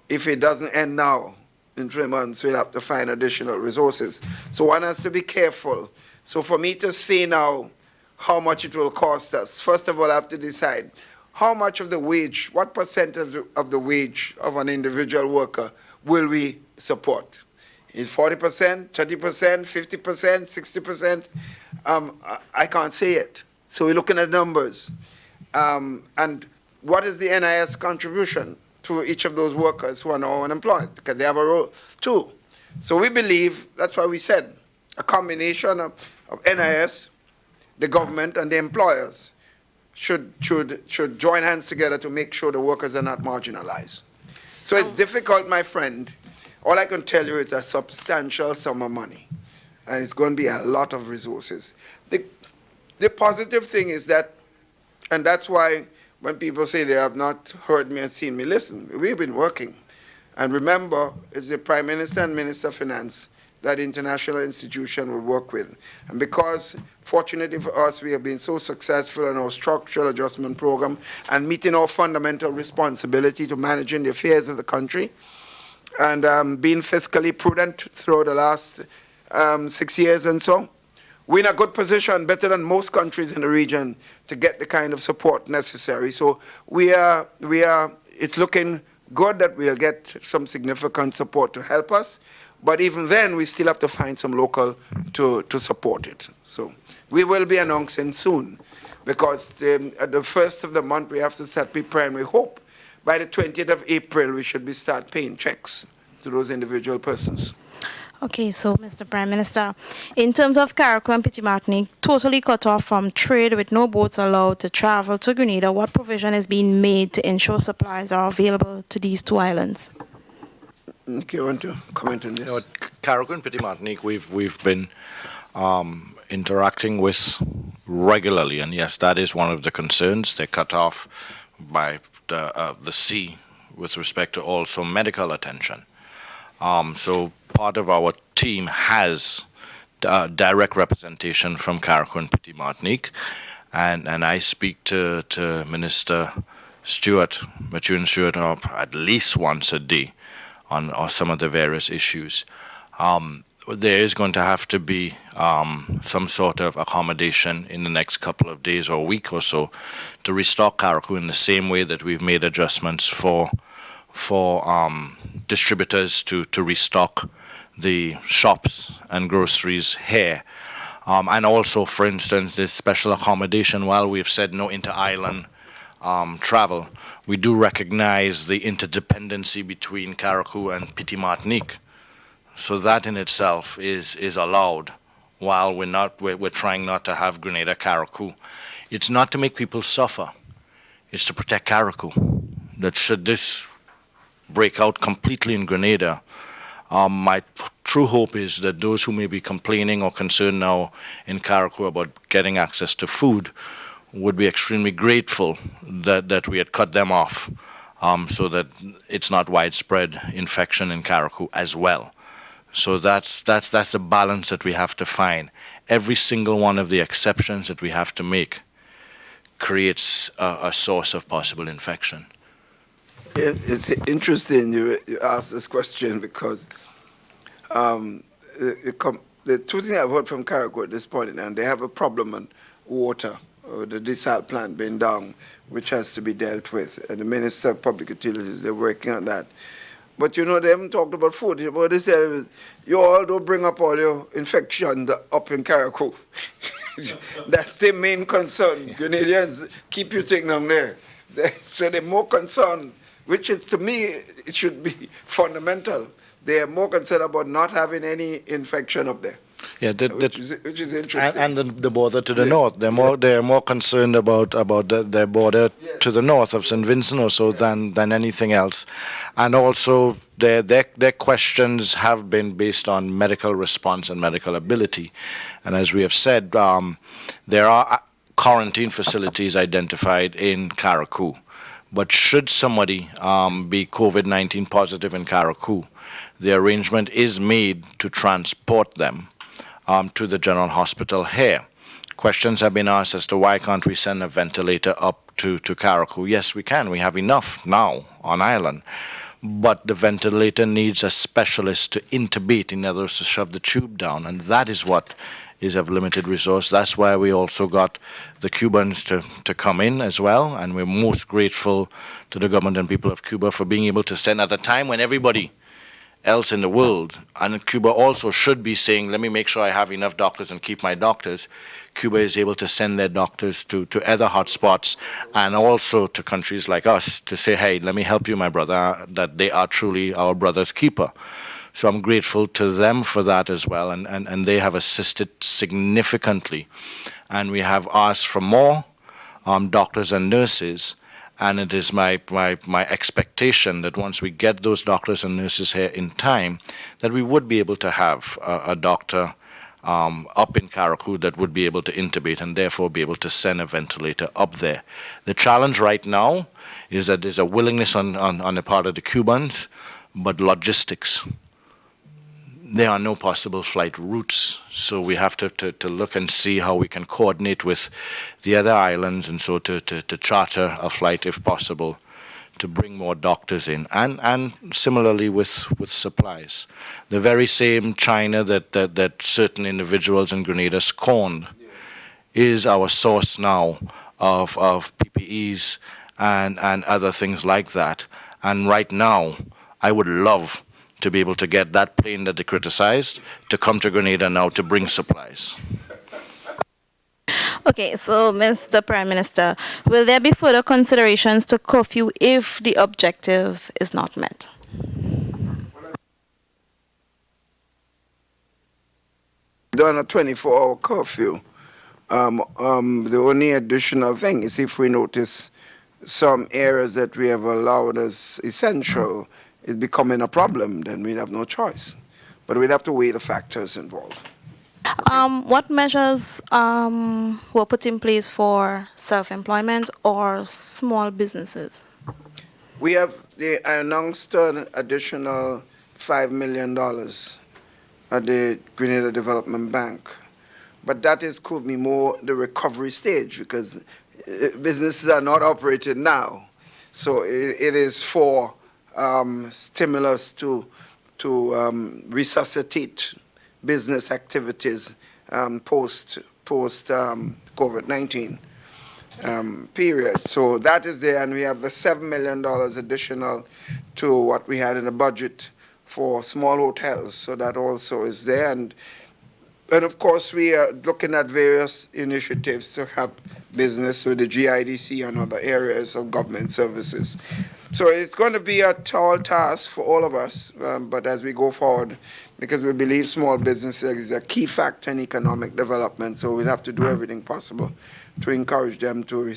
if it doesn't end now, in 3 months, we'll have to find additional resources. So one has to be careful. So for me to say now how much it will cost us, first of all, I have to decide how much of the wage, what percentage of the wage of an individual worker will we support? Is 40%, 30%, 50%, 60%? I can't say it. So we're looking at numbers. And what is the NIS contribution to each of those workers who are now unemployed? Because they have a role too. So we believe, that's why we said, a combination of NIS, the government, and the employers should join hands together to make sure the workers are not marginalized. So it's difficult, my friend. All I can tell you is a substantial sum of money, and it's going to be a lot of resources. The positive thing is that, and that's why when people say they have not heard me and seen me, listen, we've been working. And remember, it's the Prime Minister and Minister of Finance that the international institution will work with. And because, fortunately for us, we have been so successful in our structural adjustment program and meeting our fundamental responsibility to managing the affairs of the country, and being fiscally prudent throughout the last 6 years and so, we're in a good position, better than most countries in the region, to get the kind of support necessary. So it's looking good that we'll get some significant support to help us, but even then, we still have to find some local to support it. So we will be announcing soon, because at the first of the month, we have to start preparing. We hope by the 20th of April, we should start paying checks to those individual persons. Okay, so Mr. Prime Minister, in terms of Carriacou and Petit Martinique, totally cut off from trade with no boats allowed to travel to Grenada, what provision is being made to ensure supplies are available to these two islands? Okay, you want to comment on this? You know, Carriacou and Petit Martinique, we've been interacting with regularly, and yes, that is one of the concerns. They're cut off by the sea with respect to also medical attention. So part of our team has direct representation from Carriacou and Petit Martinique, and I speak to Minister Stewart, Matthew Stewart, at least once a day on some of the various issues. There is going to have to be some sort of accommodation in the next couple of days or a week or so to restock Carriacou in the same way that we've made adjustments for distributors to restock the shops and groceries here. And also, for instance, this special accommodation, while we've said no inter-island travel, we do recognize the interdependency between Carriacou and Petit Martinique. So that in itself is allowed, while we're trying not to have Grenada Carriacou. It's not to make people suffer, it's to protect Carriacou. That should this break out completely in Grenada, my true hope is that those who may be complaining or concerned now in Carriacou about getting access to food would be extremely grateful that we had cut them off, so that it's not widespread infection in Carriacou as well. So that's the balance that we have to find. Every single one of the exceptions that we have to make creates a source of possible infection. It's interesting you ask this question, because the two things I've heard from Carriacou at this point, and they have a problem on water, the desal plant being down, which has to be dealt with. And the Minister of Public Utilities, they're working on that. But you know, they haven't talked about food. What they say is, you all don't bring up all your infection up in Carriacou. That's their main concern. Grenadians keep you thing down there. So they're more concerned, which is, to me, it should be fundamental. They are more concerned about not having any infection up there. Yeah, which is interesting. and the border to the north. They're more concerned about their border to the north of St. Vincent or so than anything else, and also their questions have been based on medical response and medical ability, and as we have said, there are quarantine facilities identified in Carriacou, but should somebody be COVID-19 positive in Carriacou, the arrangement is made to transport them to the general hospital here. Questions have been asked as to why can't we send a ventilator up to Carriacou. Yes, we can. We have enough now on island. But the ventilator needs a specialist to intubate, in other words, to shove the tube down. And that is what is of limited resource. That's why we also got the Cubans to come in as well. And we're most grateful to the government and people of Cuba for being able to send at a time when everybody else in the world, and Cuba also should be saying, let me make sure I have enough doctors and keep my doctors. Cuba is able to send their doctors to other hotspots and also to countries like us to say, hey, let me help you, my brother, that they are truly our brother's keeper. So I'm grateful to them for that as well, and they have assisted significantly. And we have asked for more doctors and nurses. And it is my expectation that once we get those doctors and nurses here in time, that we would be able to have a doctor up in Carriacou that would be able to intubate and therefore be able to send a ventilator up there. The challenge right now is that there's a willingness on the part of the Cubans, but logistics. There are no possible flight routes, so we have to look and see how we can coordinate with the other islands, and so to charter a flight if possible to bring more doctors in, and similarly with supplies. The very same China that certain individuals in Grenada scorned is our source now of PPEs and other things like that. And right now, I would love to be able to get that plane that they criticized to come to Grenada now to bring supplies. Okay, so Mr. Prime Minister, will there be further considerations to curfew if the objective is not met? Done a 24-hour curfew. The only additional thing is if we notice some areas that we have allowed as essential is becoming a problem, then we'd have no choice. But we'd have to weigh the factors involved. What measures were put in place for self-employment or small businesses? They announced an additional $5 million at the Grenada Development Bank. But that could be more the recovery stage, because businesses are not operated now. So it is for stimulus to resuscitate business activities post COVID-19 period. So that is there, and we have the $7 million additional to what we had in the budget for small hotels. So that also is there, and of course we are looking at various initiatives to help business with the GIDC and other areas of government services. So it's going to be a tall task for all of us, but as we go forward, because we believe small businesses is a key factor in economic development, so we'll have to do everything possible to encourage them to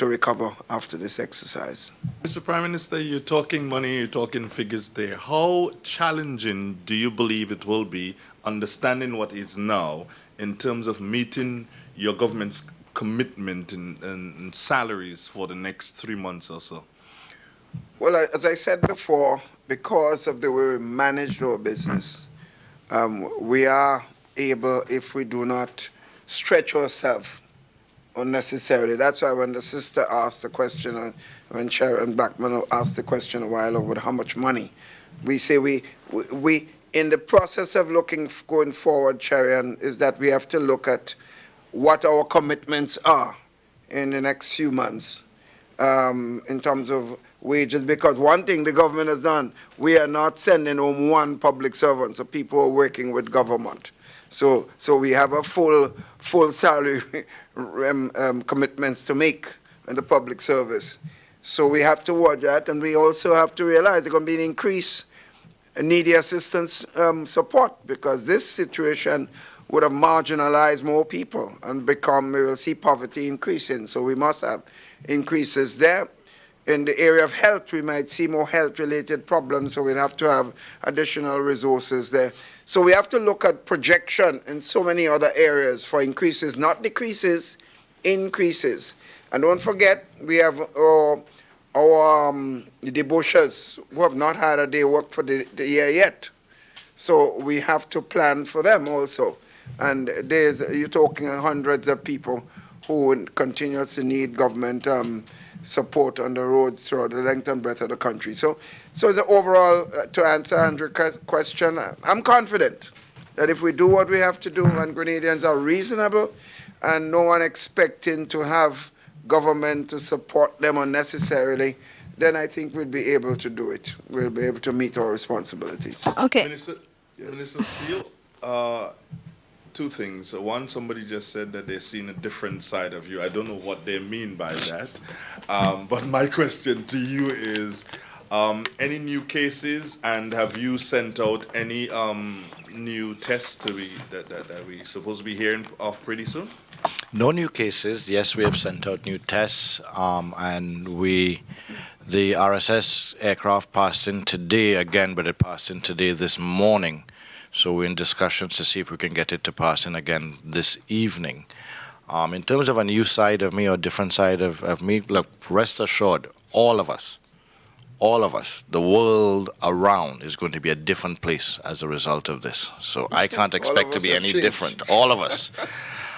recover after this exercise. Mr. Prime Minister, you're talking money, you're talking figures there. How challenging do you believe it will be, understanding what is now, in terms of meeting your government's commitment and salaries for the next 3 months or so? Well, as I said before, because of the way we manage our business, we are able, if we do not stretch ourselves unnecessarily. That's why when the sister asked the question, when Sharon Blackman asked the question a while ago, how much money, we say we in the process of going forward, Sharon, is that we have to look at what our commitments are in the next few months in terms of wages, because one thing the government has done, we are not sending home one public servant, so people are working with government. So we have a full salary commitments to make in the public service. So we have to watch that, and we also have to realize there's going to be an increase in needy assistance support, because this situation would have marginalized more people and we will see poverty increasing. So we must have increases there. In the area of health, we might see more health-related problems, so we'll have to have additional resources there. So we have to look at projection in so many other areas for increases, not decreases, increases. And don't forget, we have the debauchers who have not had a day work for the year yet. So we have to plan for them also. And you're talking hundreds of people who continuously need government support on the roads throughout the length and breadth of the country. So as an overall, to answer Andrew's question, I'm confident that if we do what we have to do and Grenadians are reasonable and no one expecting to have government to support them unnecessarily, then I think we'll be able to do it. We'll be able to meet our responsibilities. Okay. Minister Steele, two things. One, somebody just said that they've seen a different side of you. I don't know what they mean by that. But my question to you is, any new cases, and have you sent out any new tests that we supposed to be hearing of pretty soon? No new cases. Yes, we have sent out new tests, and the RSS aircraft passed in today again, but it passed in today this morning. So we're in discussions to see if we can get it to pass in again this evening. In terms of a new side of me or different side of me, look, rest assured, all of us, the world around is going to be a different place as a result of this. So I can't expect to be any different, all of us.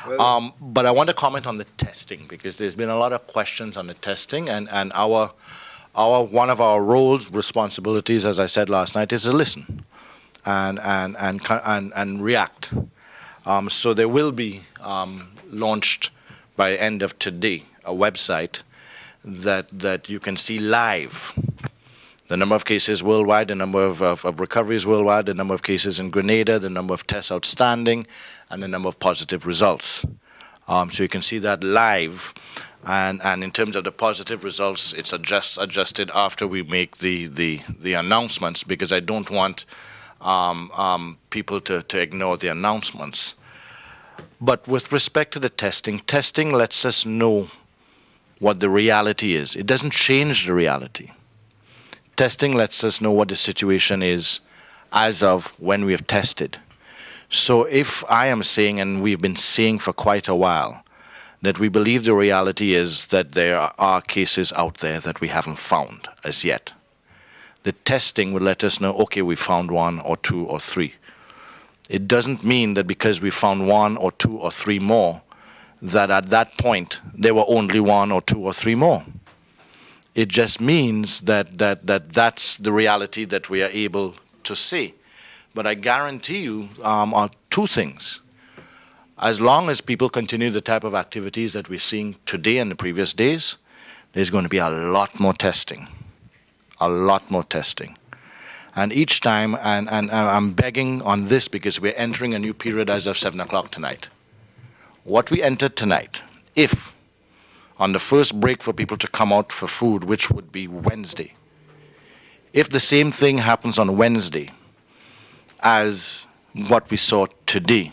But I want to comment on the testing, because there's been a lot of questions on the testing, and one of our roles, responsibilities, as I said last night, is to listen and react. So there will be launched by end of today a website that you can see live the number of cases worldwide, the number of recoveries worldwide, the number of cases in Grenada, the number of tests outstanding, and the number of positive results. So you can see that live. And in terms of the positive results, it's adjusted after we make the announcements, because I don't want people to ignore the announcements. But with respect to the testing lets us know what the reality is. It doesn't change the reality. Testing lets us know what the situation is as of when we have tested. So if I am saying, and we've been saying for quite a while, that we believe the reality is that there are cases out there that we haven't found as yet, the testing will let us know, okay, we found one or two or three. It doesn't mean that because we found one or two or three more, that at that point there were only one or two or three more. It just means that that's the reality that we are able to see. But I guarantee you two things. As long as people continue the type of activities that we're seeing today and the previous days, there's going to be a lot more testing. A lot more testing. And each time, and I'm begging on this because we're entering a new period as of 7 o'clock tonight. What we entered tonight, if on the first break for people to come out for food, which would be Wednesday, if the same thing happens on Wednesday as what we saw today,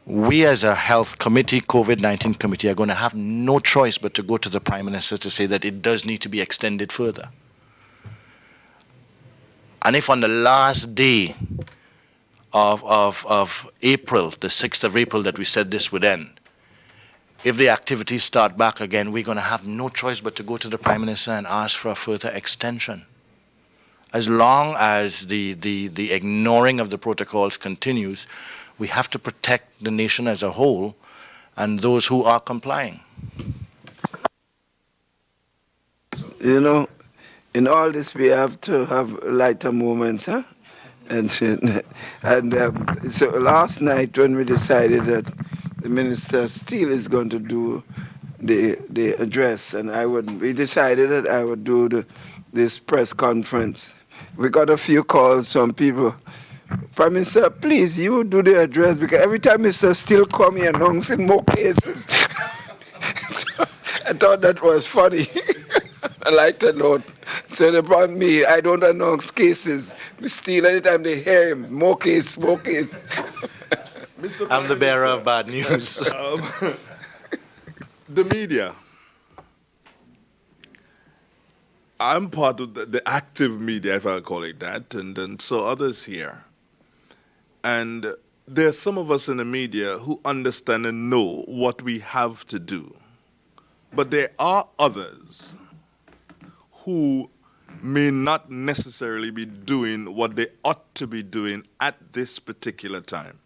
we as a health committee, COVID-19 committee, are going to have no choice but to go to the Prime Minister to say that it does need to be extended further. And if on the last day of April, the 6th of April, that we said this would end, if the activities start back again, we're going to have no choice but to go to the Prime Minister and ask for a further extension. As long as the ignoring of the protocols continues, we have to protect the nation as a whole and those who are complying. You know, in all this, we have to have lighter moments, huh? And so last night when we decided that the Minister Steele is going to do the address, and we decided that I would do this press conference. We got a few calls from people Prime Minister, please, you do the address, because every time Mr. Steele come here announcing more cases. So I thought that was funny. I like to note. So they brought me, I don't announce cases. Mr. Steele, anytime they hear him, more case, more case. I'm the bearer of bad news. The media. I'm part of the active media, if I call it that, and so others here. And there's some of us in the media who understand and know what we have to do. But there are others who may not necessarily be doing what they ought to be doing at this particular time.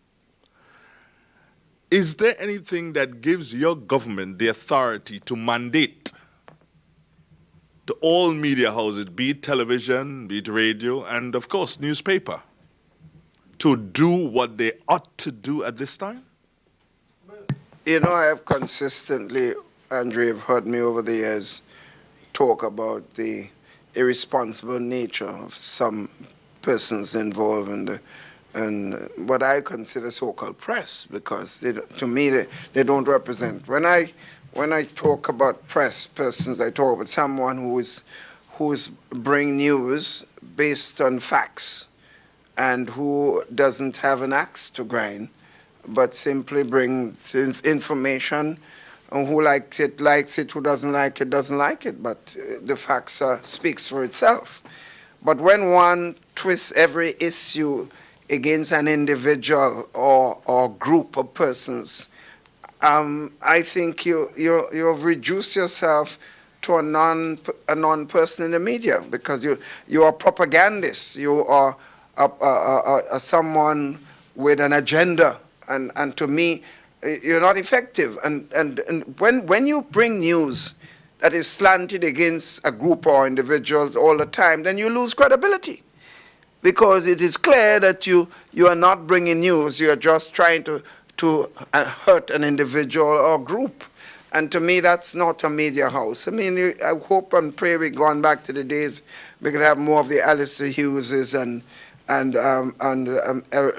Is there anything that gives your government the authority to mandate to all media houses, be it television, be it radio, and of course newspaper, to do what they ought to do at this time? You know, I have consistently, Andre, you've heard me over the years talk about the irresponsible nature of some persons involved in what I consider so-called press, because to me they don't represent. When I talk about press persons, I talk about someone who is bring news based on facts, and who doesn't have an axe to grind, but simply brings information, and who likes it, who doesn't like it, but the facts speaks for itself. But when one twists every issue against an individual or group of persons, I think you've reduced yourself to a non-person in the media, because you are propagandists, you are someone with an agenda, and to me, you're not effective. And when you bring news that is slanted against a group or individuals all the time, then you lose credibility, because it is clear that you are not bringing news, you are just trying to hurt an individual or group. And to me, that's not a media house. I mean, I hope and pray we're going back to the days we could have more of the Alistair Hugheses and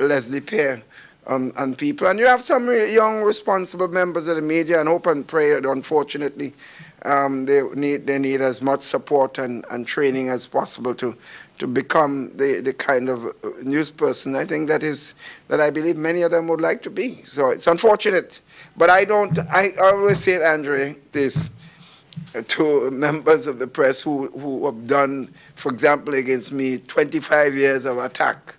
Leslie Pear and people. And you have some young, responsible members of the media, and hope and pray that, unfortunately, they need as much support and training as possible to become the kind of news person, I think that I believe many of them would like to be. So it's unfortunate. But I always say, Andre, this to members of the press who have done, for example, against me, 25 years of attack,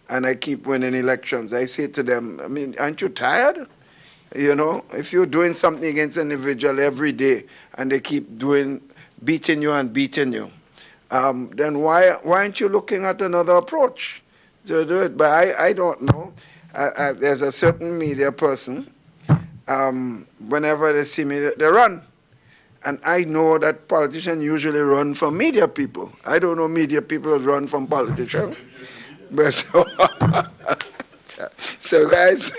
and I keep winning elections. I say to them, I mean, aren't you tired? You know, if you're doing something against an individual every day and they keep beating you, then why aren't you looking at another approach to do it? But I don't know. There's a certain media person, whenever they see me, they run. And I know that politicians usually run from media people. I don't know media people that run from politicians. But so guys,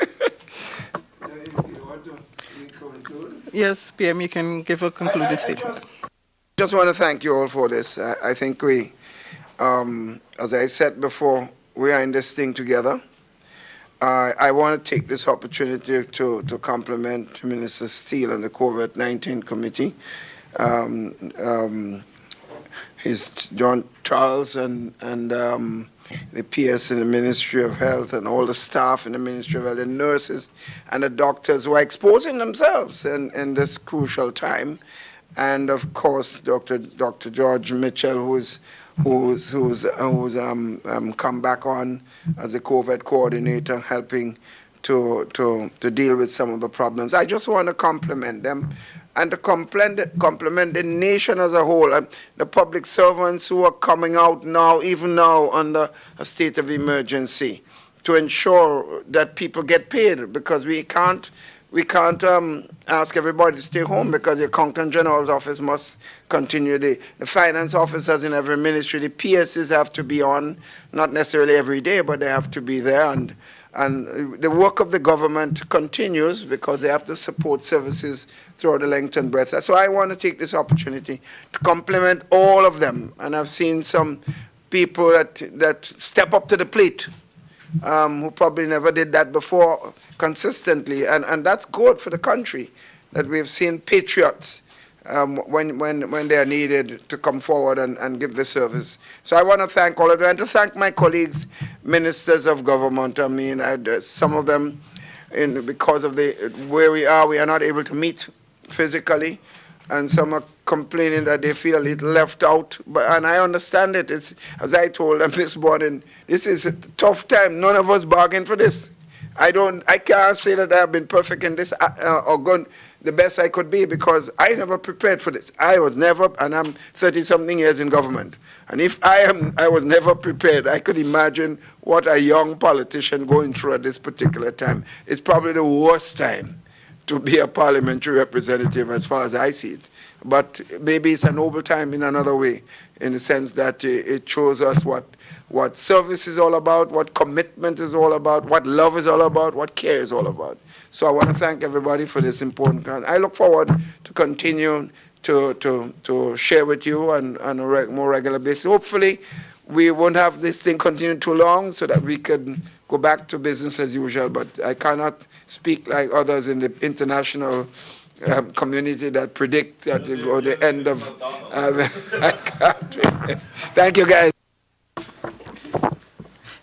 Yes, PM, you can give a concluding statement. Just want to thank you all for this. I think we, as I said before, we are in this thing together. I want to take this opportunity to compliment Minister Steele and the COVID-19 committee. His John Charles and the PS in the Ministry of Health and all the staff in the Ministry of Health, the nurses and the doctors who are exposing themselves in this crucial time. And of course, Dr. George Mitchell, who's come back on as the COVID coordinator, helping to deal with some of the problems. I just want to compliment them and to compliment the nation as a whole, the public servants who are coming out now, even now under a state of emergency, to ensure that people get paid, because we can't ask everybody to stay home, because the Accountant General's office must continue. The finance officers in every ministry, the PSs have to be on, not necessarily every day, but they have to be there. And the work of the government continues, because they have to support services throughout the length and breadth. So I want to take this opportunity to compliment all of them. And I've seen some people that step up to the plate who probably never did that before consistently. And that's good for the country, that we've seen patriots when they are needed to come forward and give the service. So I want to thank all of them, and to thank my colleagues, ministers of government. I mean, some of them, because of where we are not able to meet physically, and some are complaining that they feel a little left out. And I understand it. It's, as I told them this morning, this is a tough time. None of us bargained for this. I can't say that I've been perfect in this or gone the best I could be, because I never prepared for this. I was never, and I'm 30-something years in government. And if I was never prepared, I could imagine what a young politician going through at this particular time. It's probably the worst time to be a parliamentary representative as far as I see it. But maybe it's a noble time in another way, in the sense that it shows us what service is all about, what commitment is all about, what love is all about, what care is all about. So I want to thank everybody for this important time. I look forward to continue to share with you on a more regular basis. Hopefully, we won't have this thing continue too long, so that we can go back to business as usual. But I cannot speak like others in the international community that predict that it will be the end of. I can't. Thank you, guys.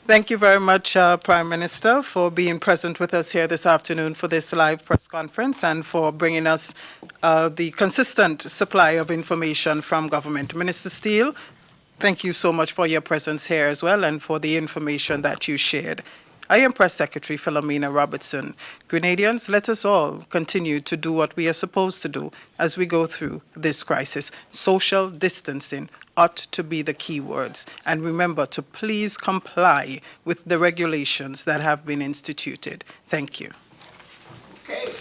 Thank you very much, Prime Minister, for being present with us here this afternoon for this live press conference, and for bringing us the consistent supply of information from government. Minister Steele, thank you so much for your presence here as well, and for the information that you shared. I am Press Secretary Philomena Robertson. Grenadians, let us all continue to do what we are supposed to do as we go through this crisis. Social distancing ought to be the key words. And remember to please comply with the regulations that have been instituted. Thank you. Okay.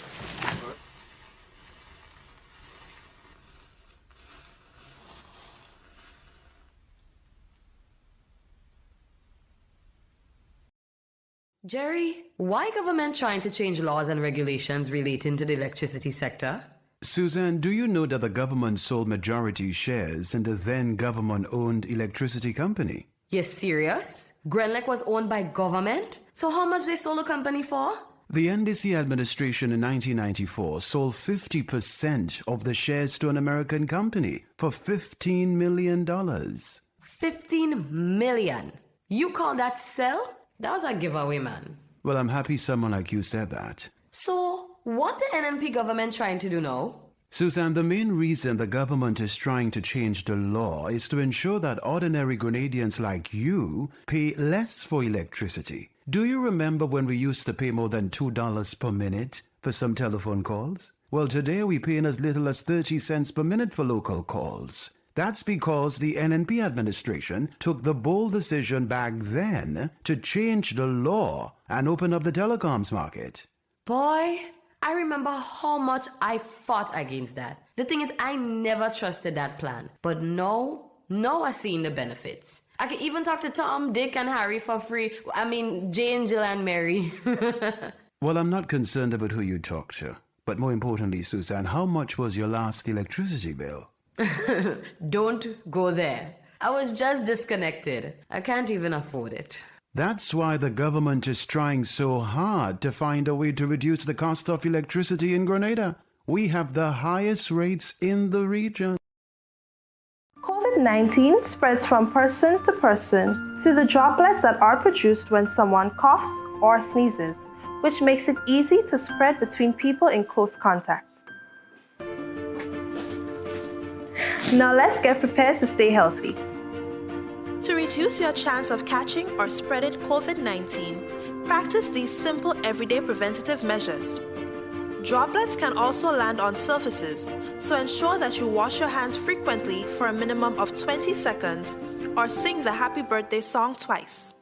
Jerry, why government trying to change laws and regulations relating to the electricity sector? Suzanne, do you know that the government sold majority shares in the then government-owned electricity company? You're serious? Grenlec was owned by government? So how much they sold the company for? The NDC administration in 1994 sold 50% of the shares to an American company for $15 million. 15 million? You call that sell? That was a giveaway, man. Well, I'm happy someone like you said that. So, what the NNP government trying to do now? Suzanne, the main reason the government is trying to change the law is to ensure that ordinary Grenadians like you pay less for electricity. Do you remember when we used to pay more than $2 per minute for some telephone calls? Well, today we pay as little as 30 cents per minute for local calls. That's because the NNP administration took the bold decision back then to change the law and open up the telecoms market. Boy, I remember how much I fought against that. The thing is, I never trusted that plan. But now I've seen the benefits. I can even talk to Tom, Dick, and Harry for free. I mean, Jane, Jill, and Mary. Well, I'm not concerned about who you talk to. But more importantly, Suzanne, how much was your last electricity bill? Don't go there. I was just disconnected. I can't even afford it. That's why the government is trying so hard to find a way to reduce the cost of electricity in Grenada. We have the highest rates in the region. COVID-19 spreads from person to person through the droplets that are produced when someone coughs or sneezes, which makes it easy to spread between people in close contact. Now let's get prepared to stay healthy. To reduce your chance of catching or spreading COVID-19, practice these simple everyday preventative measures. Droplets can also land on surfaces, so ensure that you wash your hands frequently for a minimum of 20 seconds or sing the happy birthday song twice.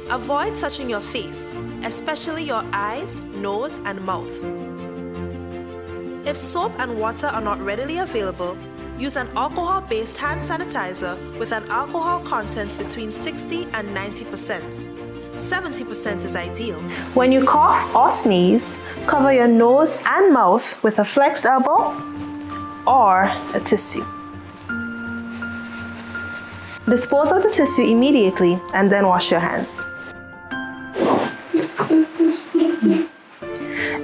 Avoid touching your face, especially your eyes, nose, and mouth. If soap and water are not readily available, use an alcohol-based hand sanitizer with an alcohol content between 60 and 90%. 70% is ideal. When you cough or sneeze, cover your nose and mouth with a flexed elbow or a tissue. Dispose of the tissue immediately and then wash your hands.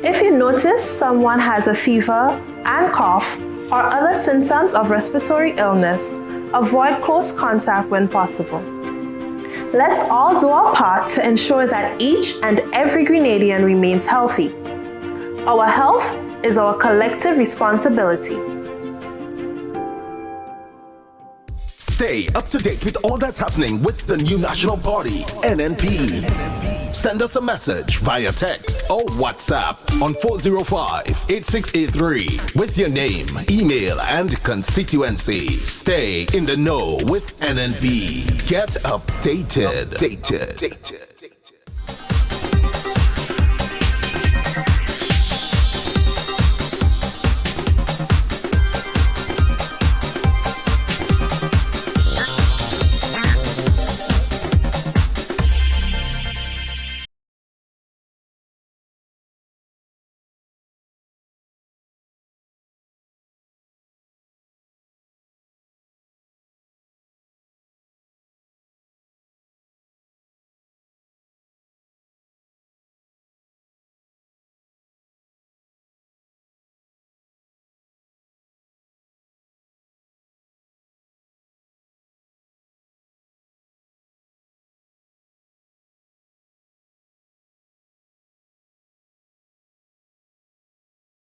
If you notice someone has a fever and cough or other symptoms of respiratory illness, avoid close contact when possible. Let's all do our part to ensure that each and every Grenadian remains healthy. Our health is our collective responsibility. Stay up to date with all that's happening with the new national party, NNP. Send us a message via text or WhatsApp on 405-8683 with your name, email, and constituency. Stay in the know with NNP. Get updated.